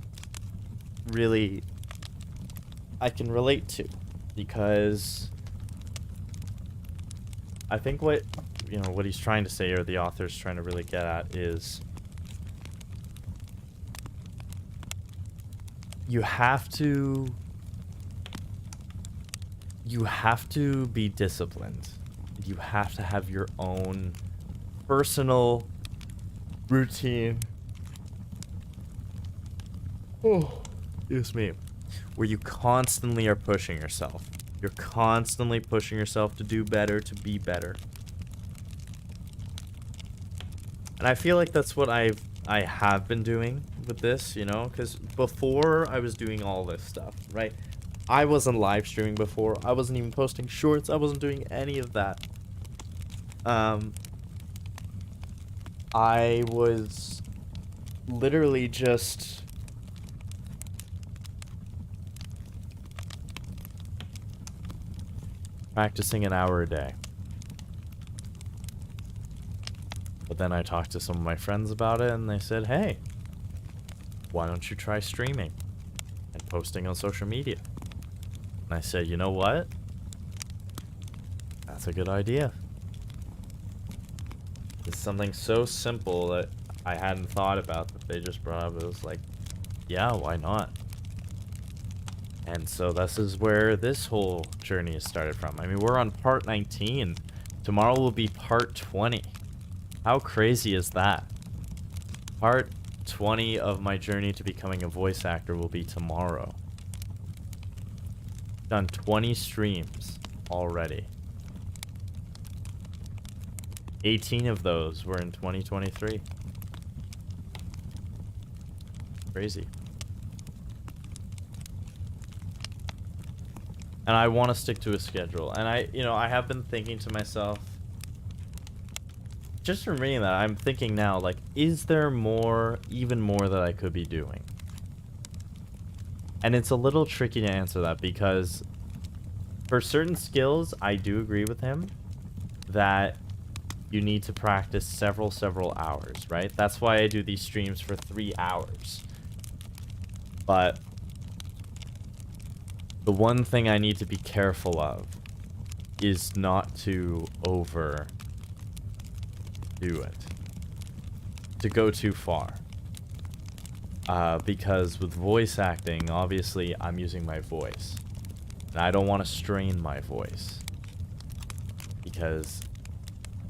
really I can relate to, because I think what he's trying to say, or the author's trying to really get at, is you have to be disciplined. You have to have your own personal routine. Oh, excuse me. Where you constantly are pushing yourself. You're constantly pushing yourself to do better, to be better. And I feel like that's what I have been doing with this, because before I was doing all this stuff, right? I wasn't live streaming before. I wasn't even posting shorts. I wasn't doing any of that. I was literally just practicing an hour a day. But then I talked to some of my friends about it, and they said, hey, why don't you try streaming and posting on social media? And I said, you know what? That's a good idea. It's something so simple that I hadn't thought about that they just brought up. It was like, yeah, why not? And so this is where this whole journey has started from. I mean, we're on part 19. Tomorrow will be part 20. How crazy is that? Part 20 of my journey to becoming a voice actor will be tomorrow. Done 20 streams already. 18 of those were in 2023. Crazy. And I want to stick to a schedule. And I have been thinking to myself, just from reading that, I'm thinking now, like, is there more, even more that I could be doing? And it's a little tricky to answer that because for certain skills, I do agree with him that you need to practice several hours, right? That's why I do these streams for 3 hours. But the one thing I need to be careful of is not to overdo it, to go too far. Because with voice acting, obviously I'm using my voice. And I don't want to strain my voice. Because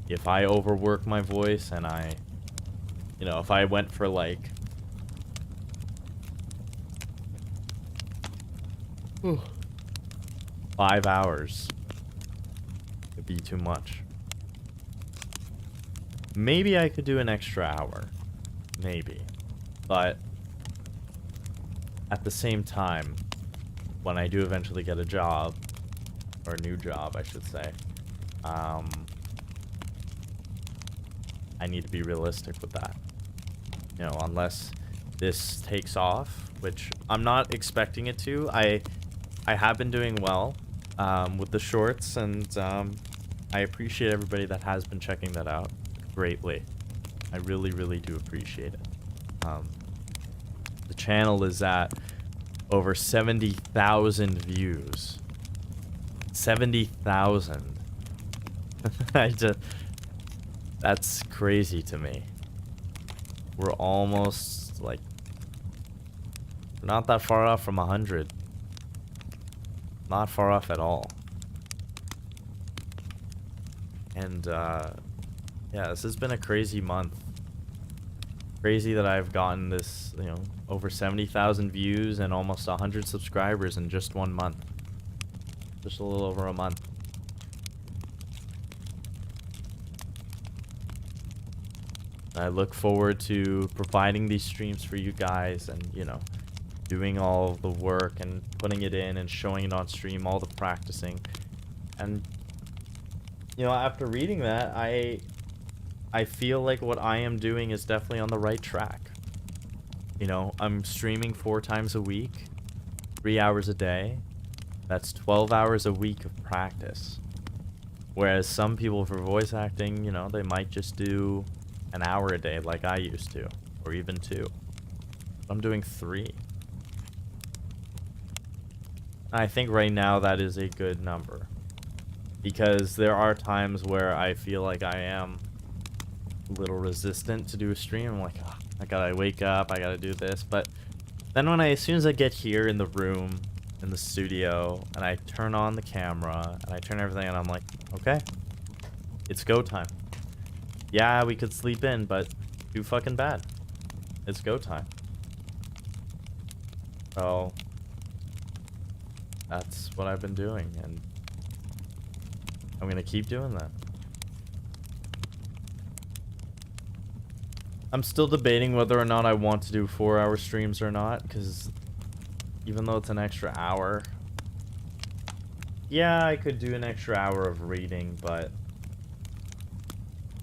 if I overwork my voice and if I went for like 5 hours, it'd be too much. Maybe I could do an extra hour. Maybe. But at the same time, when I do eventually get a job, or a new job, I should say, I need to be realistic with that. You know, unless this takes off, which I'm not expecting it to. I have been doing well with the shorts, and I appreciate everybody that has been checking that out greatly. I really do appreciate it. The channel is at over 70,000 views. 70,000. That's crazy to me. We're almost like not that far off from 100. Not far off at all. And yeah, this has been a crazy month. Crazy that I've gotten this, over 70,000 views and almost 100 subscribers in just 1 month. Just a little over a month. I look forward to providing these streams for you guys and, doing all the work and putting it in and showing it on stream, all the practicing. And, after reading that, I feel like what I am doing is definitely on the right track. I'm streaming 4 times a week, 3 hours a day. That's 12 hours a week of practice. Whereas some people for voice acting, they might just do an hour a day like I used to, or even 2. I'm doing 3. I think right now that is a good number. Because there are times where I feel like I am a little resistant to do a stream. I'm like, oh, I gotta wake up, I gotta do this. But then as soon as I get here in the room, in the studio, and I turn on the camera, and I turn everything on, I'm like, okay, it's go time. Yeah, we could sleep in, but too fucking bad. It's go time. So that's what I've been doing, and I'm gonna keep doing that. I'm still debating whether or not I want to do 4-hour streams or not, because even though it's an extra hour, yeah, I could do an extra hour of reading, but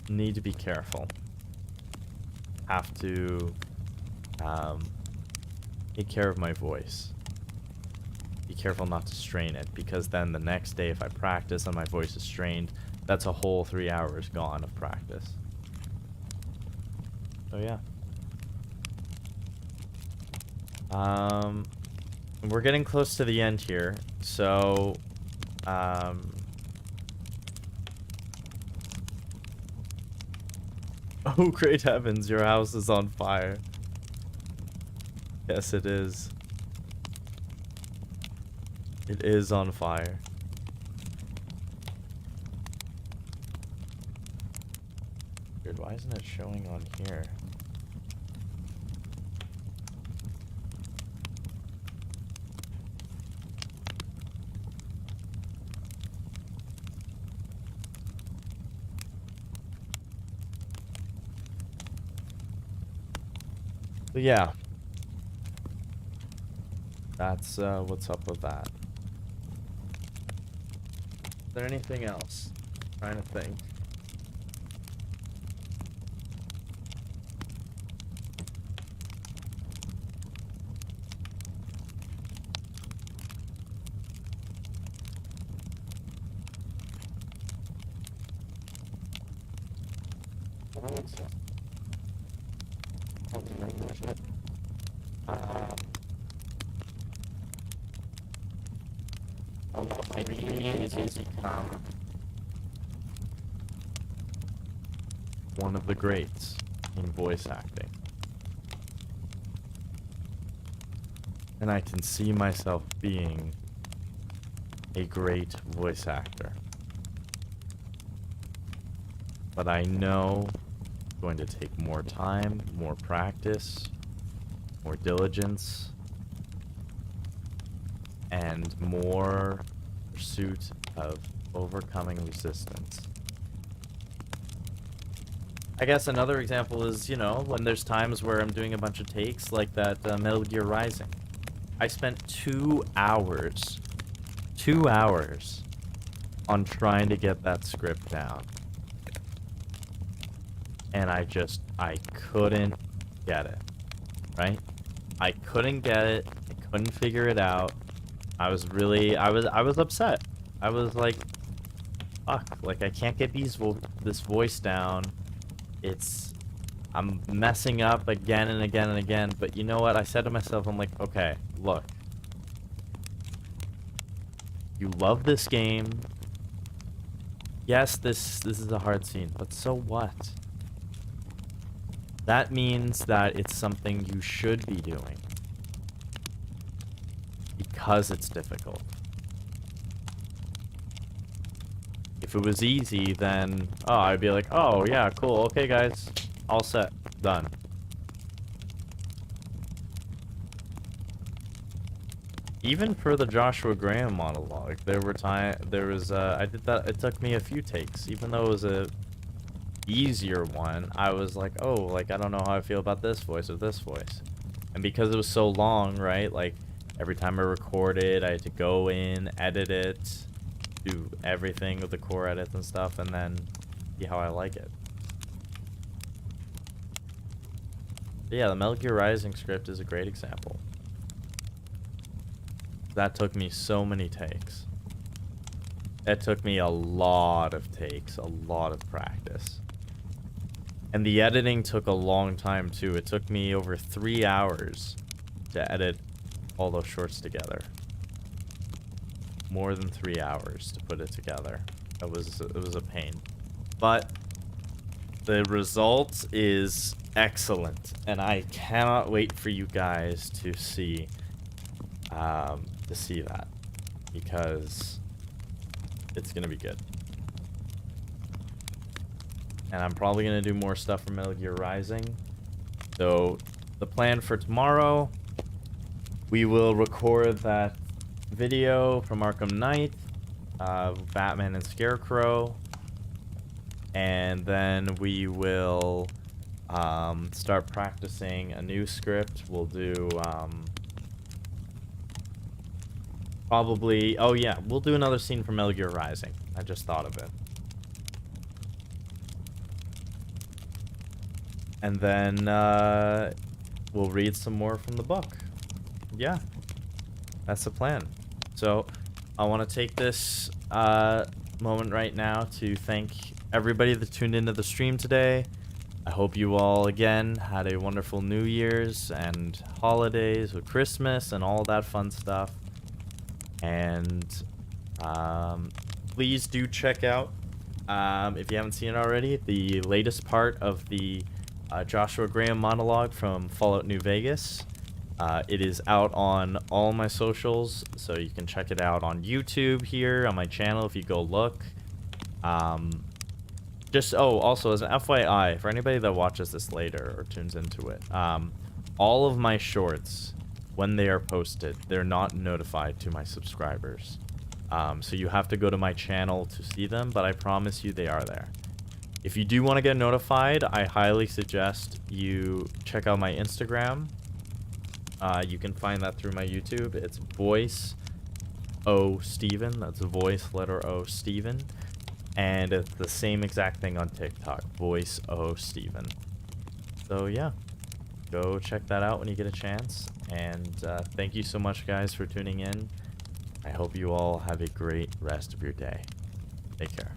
need to be careful. Have to take care of my voice. Be careful not to strain it, because then the next day if I practice and my voice is strained, that's a whole 3 hours gone of practice. So yeah. We're getting close to the end here, so oh, great heavens, your house is on fire. Yes, it is. It is on fire. Weird, why isn't it showing on here? So yeah, that's what's up with that. Is there anything else? I'm trying to think. One of the greats in voice acting. And I can see myself being a great voice actor. But I know it's going to take more time, more practice, more diligence, and more pursuit of overcoming resistance. I guess another example is, you know, when there's times where I'm doing a bunch of takes, like that Metal Gear Rising. I spent 2 hours on trying to get that script down. And I couldn't get it, right? I couldn't get it. I couldn't figure it out. I was upset. I was like, fuck, like I can't get this voice down. I'm messing up again and again and again. But you know what? I said to myself, I'm like, okay, look. You love this game. Yes, this is a hard scene, but so what? That means that it's something you should be doing. Because it's difficult. If it was easy, then, oh, I'd be like, oh, yeah, cool, okay, guys, all set, done. Even for the Joshua Graham monologue, I did that, it took me a few takes, even though it was a easier one, I was like, oh, like, I don't know how I feel about this voice or this voice. And because it was so long, right, like, every time I recorded, I had to go in, edit it, do everything with the core edits and stuff, and then see how I like it. But yeah, the Metal Gear Rising script is a great example. That took me so many takes. It took me a lot of takes, a lot of practice. And the editing took a long time too. It took me over 3 hours to edit all those shorts together. More than 3 hours to put it together. It was a pain. But the result is excellent, and I cannot wait for you guys to see that, because it's gonna be good. And I'm probably gonna do more stuff from Metal Gear Rising. So the plan for tomorrow, we will record that video from Arkham Knight, Batman and Scarecrow, and then we will start practicing a new script. We'll do probably, oh yeah, we'll do another scene from Metal Gear Rising. I just thought of it. And then we'll read some more from the book. Yeah, that's the plan. So I want to take this moment right now to thank everybody that tuned into the stream today. I hope you all, again, had a wonderful New Year's and holidays with Christmas and all that fun stuff. And please do check out, if you haven't seen it already, the latest part of the Joshua Graham monologue from Fallout New Vegas. It is out on all my socials, so you can check it out on YouTube here on my channel if you go look. Also as an FYI, for anybody that watches this later or tunes into it, all of my shorts, when they are posted, they're not notified to my subscribers. So you have to go to my channel to see them, but I promise you they are there. If you do want to get notified, I highly suggest you check out my Instagram. You can find that through my YouTube. It's Voice O Steven. That's voice letter O Steven. And it's the same exact thing on TikTok. Voice O Steven. So yeah, go check that out when you get a chance. And thank you so much, guys, for tuning in. I hope you all have a great rest of your day. Take care.